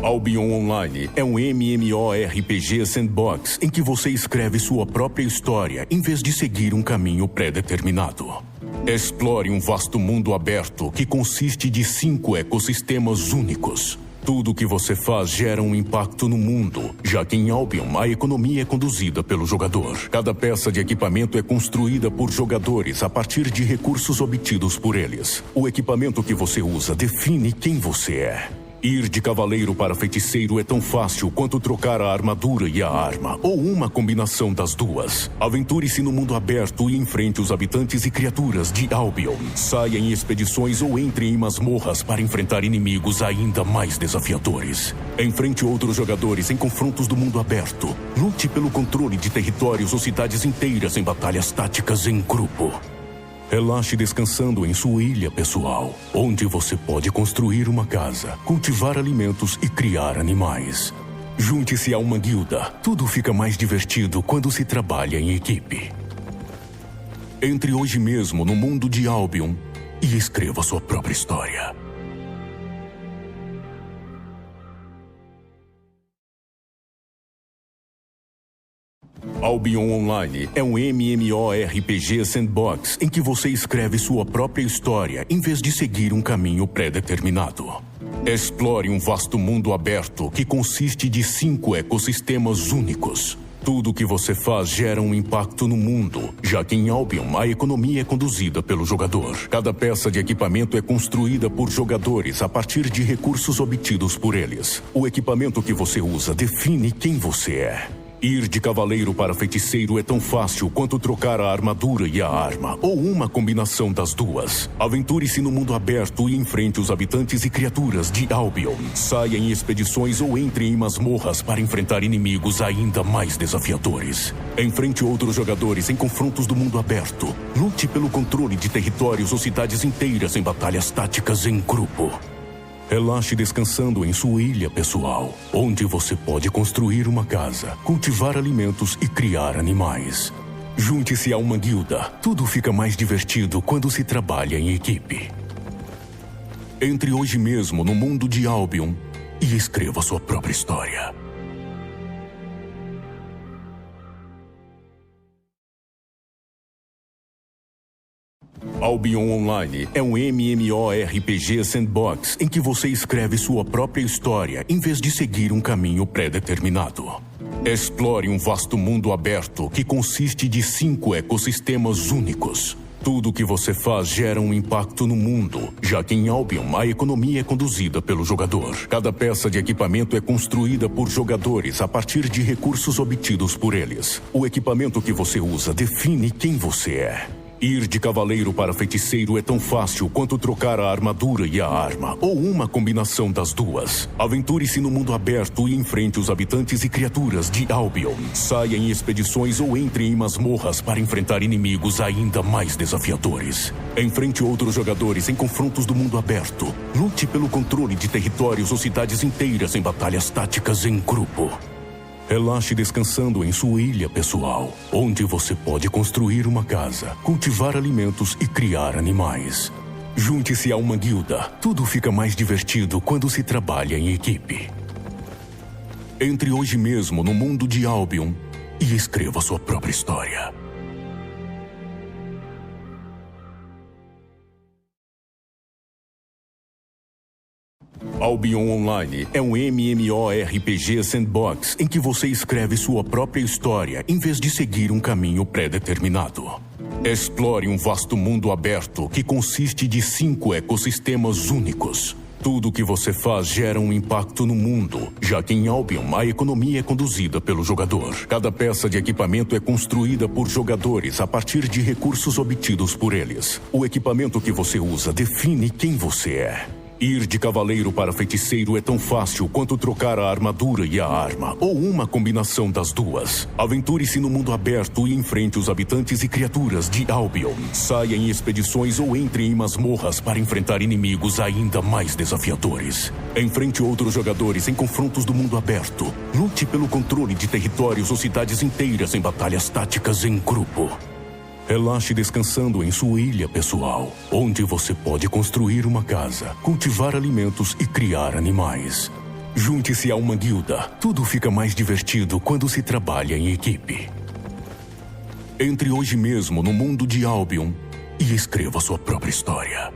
Albion Online é um MMORPG sandbox em que você escreve sua própria história em vez de seguir um caminho pré-determinado. Explore um vasto mundo aberto que consiste de 5 ecossistemas únicos. Tudo o que você faz gera um impacto no mundo, já que em Albion a economia é conduzida pelo jogador. Cada peça de equipamento é construída por jogadores a partir de recursos obtidos por eles. O equipamento que você usa define quem você é. Ir de cavaleiro para feiticeiro é tão fácil quanto trocar a armadura e a arma, ou uma combinação das duas. Aventure-se no mundo aberto e enfrente os habitantes e criaturas de Albion. Saia em expedições ou entre em masmorras para enfrentar inimigos ainda mais desafiadores. Enfrente outros jogadores em confrontos do mundo aberto. Lute pelo controle de territórios ou cidades inteiras em batalhas táticas em grupo. Relaxe descansando em sua ilha pessoal, onde você pode construir uma casa, cultivar alimentos e criar animais. Junte-se a uma guilda. Tudo fica mais divertido quando se trabalha em equipe. Entre hoje mesmo no mundo de Albion e escreva sua própria história. Albion Online é um MMORPG sandbox em que você escreve sua própria história em vez de seguir um caminho pré-determinado. Explore um vasto mundo aberto que consiste de 5 ecossistemas únicos. Tudo o que você faz gera um impacto no mundo, já que em Albion a economia é conduzida pelo jogador. Cada peça de equipamento é construída por jogadores a partir de recursos obtidos por eles. O equipamento que você usa define quem você é. Ir de cavaleiro para feiticeiro é tão fácil quanto trocar a armadura e a arma, ou uma combinação das duas. Aventure-se no mundo aberto e enfrente os habitantes e criaturas de Albion. Saia em expedições ou entre em masmorras para enfrentar inimigos ainda mais desafiadores. Enfrente outros jogadores em confrontos do mundo aberto. Lute pelo controle de territórios ou cidades inteiras em batalhas táticas em grupo. Relaxe descansando em sua ilha pessoal, onde você pode construir uma casa, cultivar alimentos e criar animais. Junte-se a uma guilda. Tudo fica mais divertido quando se trabalha em equipe. Entre hoje mesmo no mundo de Albion e escreva sua própria história. Albion Online é um MMORPG sandbox em que você escreve sua própria história em vez de seguir um caminho pré-determinado. Explore um vasto mundo aberto que consiste de 5 ecossistemas únicos. Tudo o que você faz gera um impacto no mundo, já que em Albion a economia é conduzida pelo jogador. Cada peça de equipamento é construída por jogadores a partir de recursos obtidos por eles. O equipamento que você usa define quem você é. Ir de cavaleiro para feiticeiro é tão fácil quanto trocar a armadura e a arma, ou uma combinação das duas. Aventure-se no mundo aberto e enfrente os habitantes e criaturas de Albion. Saia em expedições ou entre em masmorras para enfrentar inimigos ainda mais desafiadores. Enfrente outros jogadores em confrontos do mundo aberto. Lute pelo controle de territórios ou cidades inteiras em batalhas táticas em grupo. Relaxe descansando em sua ilha pessoal, onde você pode construir uma casa, cultivar alimentos e criar animais. Junte-se a uma guilda. Tudo fica mais divertido quando se trabalha em equipe. Entre hoje mesmo no mundo de Albion e escreva sua própria história. Albion Online é um MMORPG sandbox em que você escreve sua própria história em vez de seguir um caminho pré-determinado. Explore um vasto mundo aberto que consiste de 5 ecossistemas únicos. Tudo o que você faz gera um impacto no mundo, já que em Albion a economia é conduzida pelo jogador. Cada peça de equipamento é construída por jogadores a partir de recursos obtidos por eles. O equipamento que você usa define quem você é. Ir de cavaleiro para feiticeiro é tão fácil quanto trocar a armadura e a arma, ou uma combinação das duas. Aventure-se no mundo aberto e enfrente os habitantes e criaturas de Albion. Saia em expedições ou entre em masmorras para enfrentar inimigos ainda mais desafiadores. Enfrente outros jogadores em confrontos do mundo aberto. Lute pelo controle de territórios ou cidades inteiras em batalhas táticas em grupo. Relaxe descansando em sua ilha pessoal, onde você pode construir uma casa, cultivar alimentos e criar animais. Junte-se a uma guilda. Tudo fica mais divertido quando se trabalha em equipe. Entre hoje mesmo no mundo de Albion e escreva sua própria história.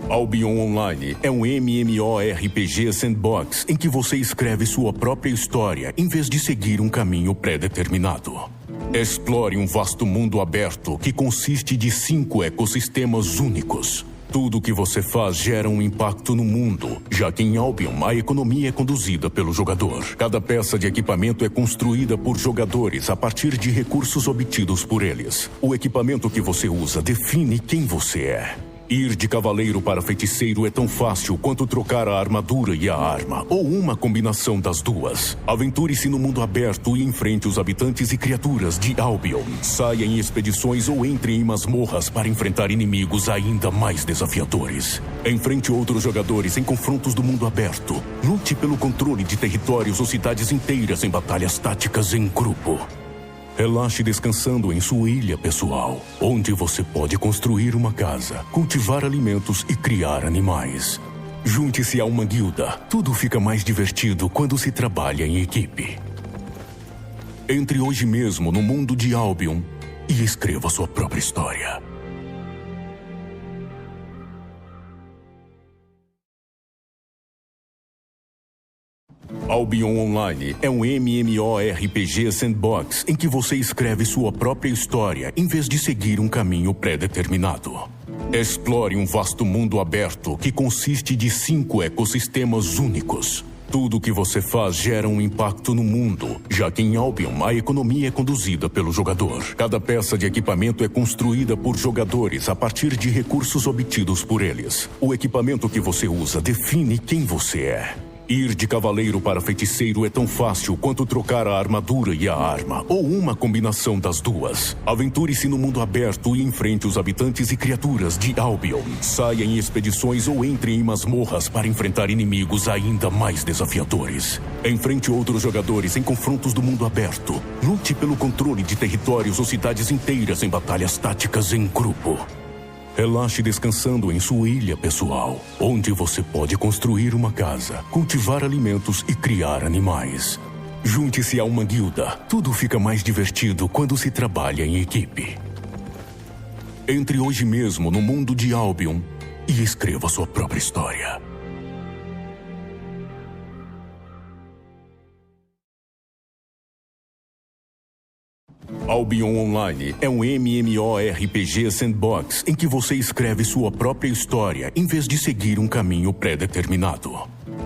Albion Online é um MMORPG sandbox em que você escreve sua própria história em vez de seguir um caminho pré-determinado. Explore um vasto mundo aberto que consiste de 5 ecossistemas únicos. Tudo o que você faz gera um impacto no mundo, já que em Albion a economia é conduzida pelo jogador. Cada peça de equipamento é construída por jogadores a partir de recursos obtidos por eles. O equipamento que você usa define quem você é. Ir de cavaleiro para feiticeiro é tão fácil quanto trocar a armadura e a arma, ou uma combinação das duas. Aventure-se no mundo aberto e enfrente os habitantes e criaturas de Albion. Saia em expedições ou entre em masmorras para enfrentar inimigos ainda mais desafiadores. Enfrente outros jogadores em confrontos do mundo aberto. Lute pelo controle de territórios ou cidades inteiras em batalhas táticas em grupo. Relaxe descansando em sua ilha pessoal, onde você pode construir uma casa, cultivar alimentos e criar animais. Junte-se a uma guilda. Tudo fica mais divertido quando se trabalha em equipe. Entre hoje mesmo no mundo de Albion e escreva sua própria história. Albion Online é um MMORPG sandbox em que você escreve sua própria história em vez de seguir um caminho pré-determinado. Explore um vasto mundo aberto que consiste de 5 ecossistemas únicos. Tudo o que você faz gera um impacto no mundo, já que em Albion a economia é conduzida pelo jogador. Cada peça de equipamento é construída por jogadores a partir de recursos obtidos por eles. O equipamento que você usa define quem você é. Ir de cavaleiro para feiticeiro é tão fácil quanto trocar a armadura e a arma, ou uma combinação das duas. Aventure-se no mundo aberto e enfrente os habitantes e criaturas de Albion. Saia em expedições ou entre em masmorras para enfrentar inimigos ainda mais desafiadores. Enfrente outros jogadores em confrontos do mundo aberto. Lute pelo controle de territórios ou cidades inteiras em batalhas táticas em grupo. Relaxe descansando em sua ilha pessoal, onde você pode construir uma casa, cultivar alimentos e criar animais. Junte-se a uma guilda. Tudo fica mais divertido quando se trabalha em equipe. Entre hoje mesmo no mundo de Albion e escreva sua própria história. Albion Online é um MMORPG sandbox em que você escreve sua própria história em vez de seguir um caminho pré-determinado.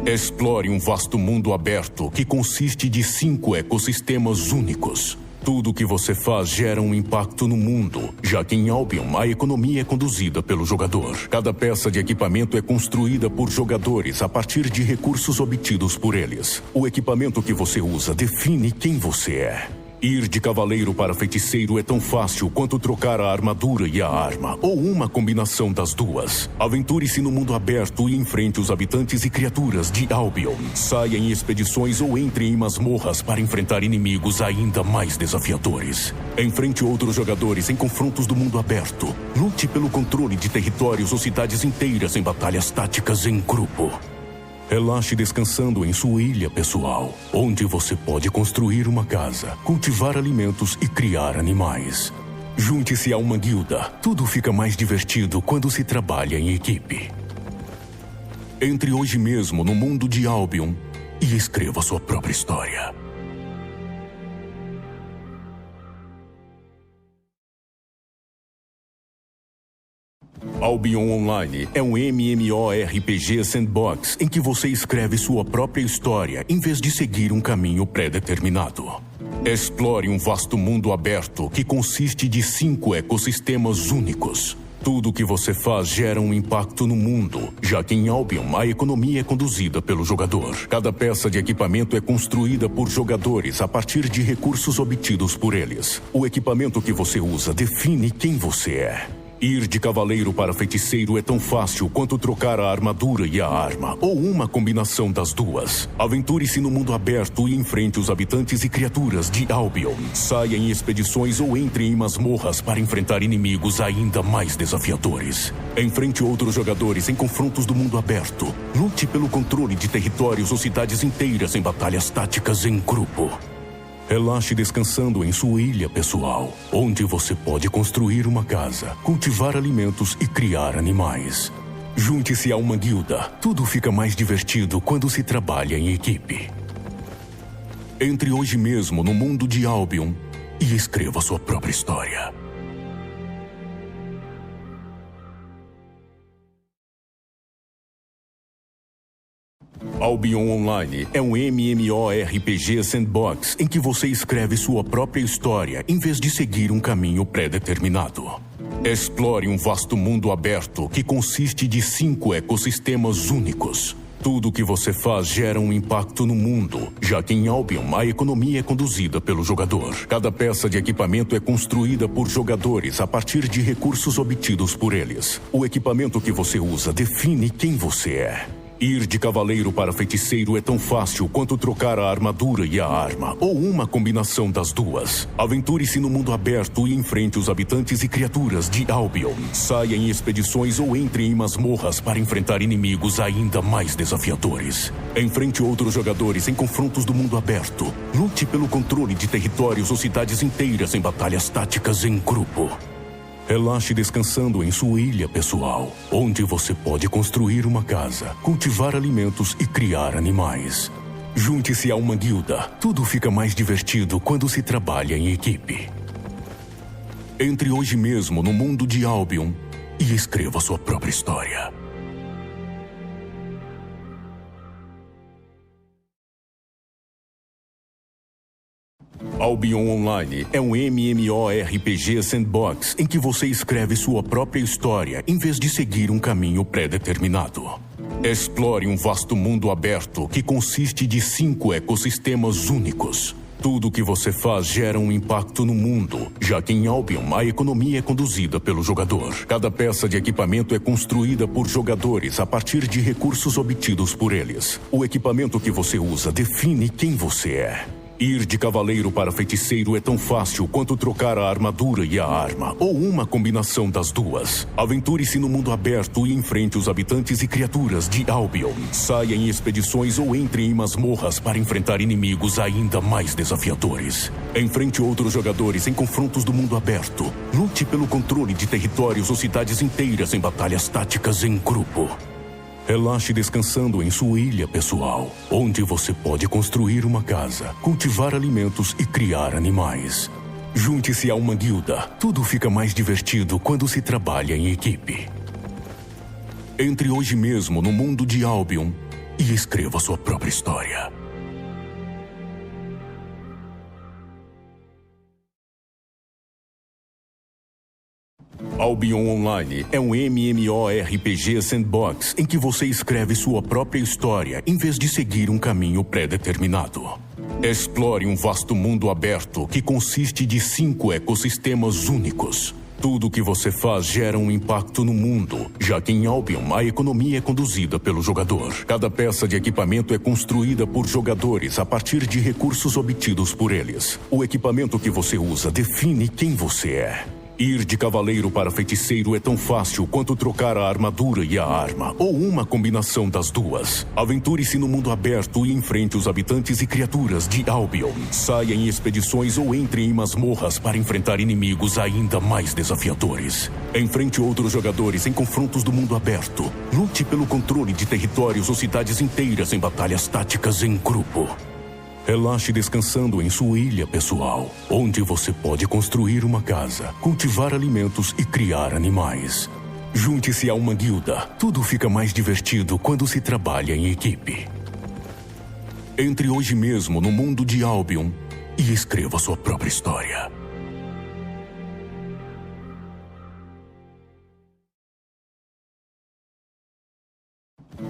Explore um vasto mundo aberto que consiste de 5 ecossistemas únicos. Tudo o que você faz gera um impacto no mundo, já que em Albion a economia é conduzida pelo jogador. Cada peça de equipamento é construída por jogadores a partir de recursos obtidos por eles. O equipamento que você usa define quem você é. Ir de cavaleiro para feiticeiro é tão fácil quanto trocar a armadura e a arma, ou uma combinação das duas. Aventure-se no mundo aberto e enfrente os habitantes e criaturas de Albion. Saia em expedições ou entre em masmorras para enfrentar inimigos ainda mais desafiadores. Enfrente outros jogadores em confrontos do mundo aberto. Lute pelo controle de territórios ou cidades inteiras em batalhas táticas em grupo. Relaxe descansando em sua ilha pessoal, onde você pode construir uma casa, cultivar alimentos e criar animais. Junte-se a uma guilda. Tudo fica mais divertido quando se trabalha em equipe. Entre hoje mesmo no mundo de Albion e escreva sua própria história. Albion Online é um MMORPG sandbox em que você escreve sua própria história em vez de seguir um caminho pré-determinado. Explore um vasto mundo aberto que consiste de 5 ecossistemas únicos. Tudo o que você faz gera um impacto no mundo, já que em Albion a economia é conduzida pelo jogador. Cada peça de equipamento é construída por jogadores a partir de recursos obtidos por eles. O equipamento que você usa define quem você é. Ir de cavaleiro para feiticeiro é tão fácil quanto trocar a armadura e a arma, ou uma combinação das duas. Aventure-se no mundo aberto e enfrente os habitantes e criaturas de Albion. Saia em expedições ou entre em masmorras para enfrentar inimigos ainda mais desafiadores. Enfrente outros jogadores em confrontos do mundo aberto. Lute pelo controle de territórios ou cidades inteiras em batalhas táticas em grupo. Relaxe descansando em sua ilha pessoal, onde você pode construir uma casa, cultivar alimentos e criar animais. Junte-se a uma guilda. Tudo fica mais divertido quando se trabalha em equipe. Entre hoje mesmo no mundo de Albion e escreva sua própria história. Albion Online é um MMORPG sandbox em que você escreve sua própria história em vez de seguir um caminho pré-determinado. Explore um vasto mundo aberto que consiste de 5 ecossistemas únicos. Tudo o que você faz gera um impacto no mundo, já que em Albion a economia é conduzida pelo jogador. Cada peça de equipamento é construída por jogadores a partir de recursos obtidos por eles. O equipamento que você usa define quem você é. Ir de cavaleiro para feiticeiro é tão fácil quanto trocar a armadura e a arma, ou uma combinação das duas. Aventure-se no mundo aberto e enfrente os habitantes e criaturas de Albion. Saia em expedições ou entre em masmorras para enfrentar inimigos ainda mais desafiadores. Enfrente outros jogadores em confrontos do mundo aberto. Lute pelo controle de territórios ou cidades inteiras em batalhas táticas em grupo. Relaxe descansando em sua ilha pessoal, onde você pode construir uma casa, cultivar alimentos e criar animais. Junte-se a uma guilda. Tudo fica mais divertido quando se trabalha em equipe. Entre hoje mesmo no mundo de Albion e escreva sua própria história. Albion Online é um MMORPG sandbox em que você escreve sua própria história em vez de seguir um caminho pré-determinado. Explore um vasto mundo aberto que consiste de 5 ecossistemas únicos. Tudo o que você faz gera um impacto no mundo, já que em Albion a economia é conduzida pelo jogador. Cada peça de equipamento é construída por jogadores a partir de recursos obtidos por eles. O equipamento que você usa define quem você é. Ir de cavaleiro para feiticeiro é tão fácil quanto trocar a armadura e a arma, ou uma combinação das duas. Aventure-se no mundo aberto e enfrente os habitantes e criaturas de Albion. Saia em expedições ou entre em masmorras para enfrentar inimigos ainda mais desafiadores. Enfrente outros jogadores em confrontos do mundo aberto. Lute pelo controle de territórios ou cidades inteiras em batalhas táticas em grupo. Relaxe descansando em sua ilha pessoal, onde você pode construir uma casa, cultivar alimentos e criar animais. Junte-se a uma guilda. Tudo fica mais divertido quando se trabalha em equipe. Entre hoje mesmo no mundo de Albion e escreva sua própria história. Albion Online é um MMORPG sandbox em que você escreve sua própria história em vez de seguir um caminho pré-determinado. Explore um vasto mundo aberto que consiste de 5 ecossistemas únicos. Tudo o que você faz gera um impacto no mundo, já que em Albion a economia é conduzida pelo jogador. Cada peça de equipamento é construída por jogadores a partir de recursos obtidos por eles. O equipamento que você usa define quem você é. Ir de cavaleiro para feiticeiro é tão fácil quanto trocar a armadura e a arma, ou uma combinação das duas. Aventure-se no mundo aberto e enfrente os habitantes e criaturas de Albion. Saia em expedições ou entre em masmorras para enfrentar inimigos ainda mais desafiadores. Enfrente outros jogadores em confrontos do mundo aberto. Lute pelo controle de territórios ou cidades inteiras em batalhas táticas em grupo. Relaxe descansando em sua ilha pessoal, onde você pode construir uma casa, cultivar alimentos e criar animais. Junte-se a uma guilda. Tudo fica mais divertido quando se trabalha em equipe. Entre hoje mesmo no mundo de Albion e escreva sua própria história.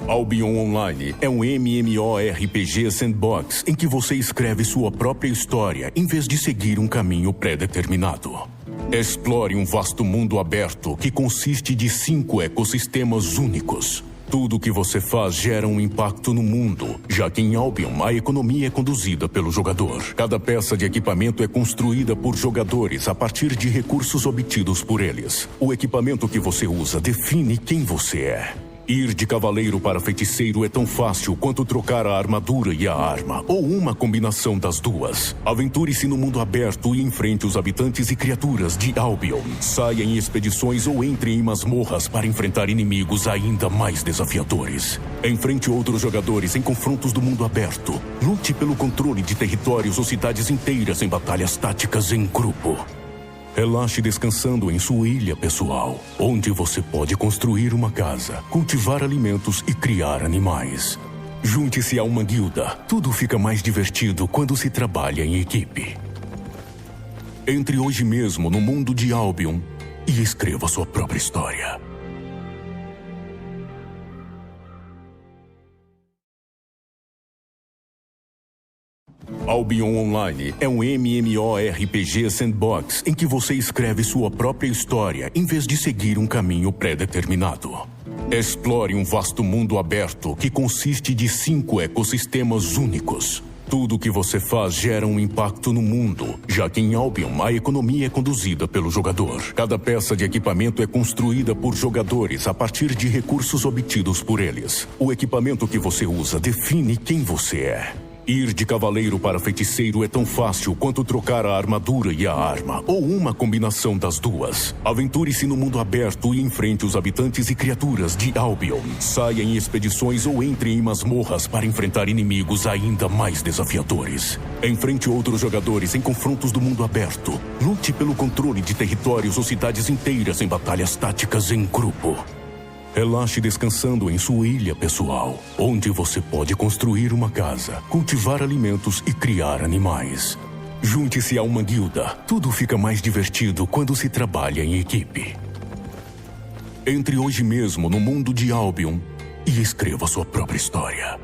Albion Online é um MMORPG sandbox em que você escreve sua própria história em vez de seguir um caminho pré-determinado. Explore um vasto mundo aberto que consiste de 5 ecossistemas únicos. Tudo o que você faz gera um impacto no mundo, já que em Albion a economia é conduzida pelo jogador. Cada peça de equipamento é construída por jogadores a partir de recursos obtidos por eles. O equipamento que você usa define quem você é. Ir de cavaleiro para feiticeiro é tão fácil quanto trocar a armadura e a arma, ou uma combinação das duas. Aventure-se no mundo aberto e enfrente os habitantes e criaturas de Albion. Saia em expedições ou entre em masmorras para enfrentar inimigos ainda mais desafiadores. Enfrente outros jogadores em confrontos do mundo aberto. Lute pelo controle de territórios ou cidades inteiras em batalhas táticas em grupo. Relaxe descansando em sua ilha pessoal, onde você pode construir uma casa, cultivar alimentos e criar animais. Junte-se a uma guilda. Tudo fica mais divertido quando se trabalha em equipe. Entre hoje mesmo no mundo de Albion e escreva sua própria história. Albion Online é um MMORPG sandbox em que você escreve sua própria história em vez de seguir um caminho pré-determinado. Explore um vasto mundo aberto que consiste de 5 ecossistemas únicos. Tudo o que você faz gera um impacto no mundo, já que em Albion a economia é conduzida pelo jogador. Cada peça de equipamento é construída por jogadores a partir de recursos obtidos por eles. O equipamento que você usa define quem você é. Ir de cavaleiro para feiticeiro é tão fácil quanto trocar a armadura e a arma, ou uma combinação das duas. Aventure-se no mundo aberto e enfrente os habitantes e criaturas de Albion. Saia em expedições ou entre em masmorras para enfrentar inimigos ainda mais desafiadores. Enfrente outros jogadores em confrontos do mundo aberto. Lute pelo controle de territórios ou cidades inteiras em batalhas táticas em grupo. Relaxe descansando em sua ilha pessoal, onde você pode construir uma casa, cultivar alimentos e criar animais. Junte-se a uma guilda. Tudo fica mais divertido quando se trabalha em equipe. Entre hoje mesmo no mundo de Albion e escreva sua própria história.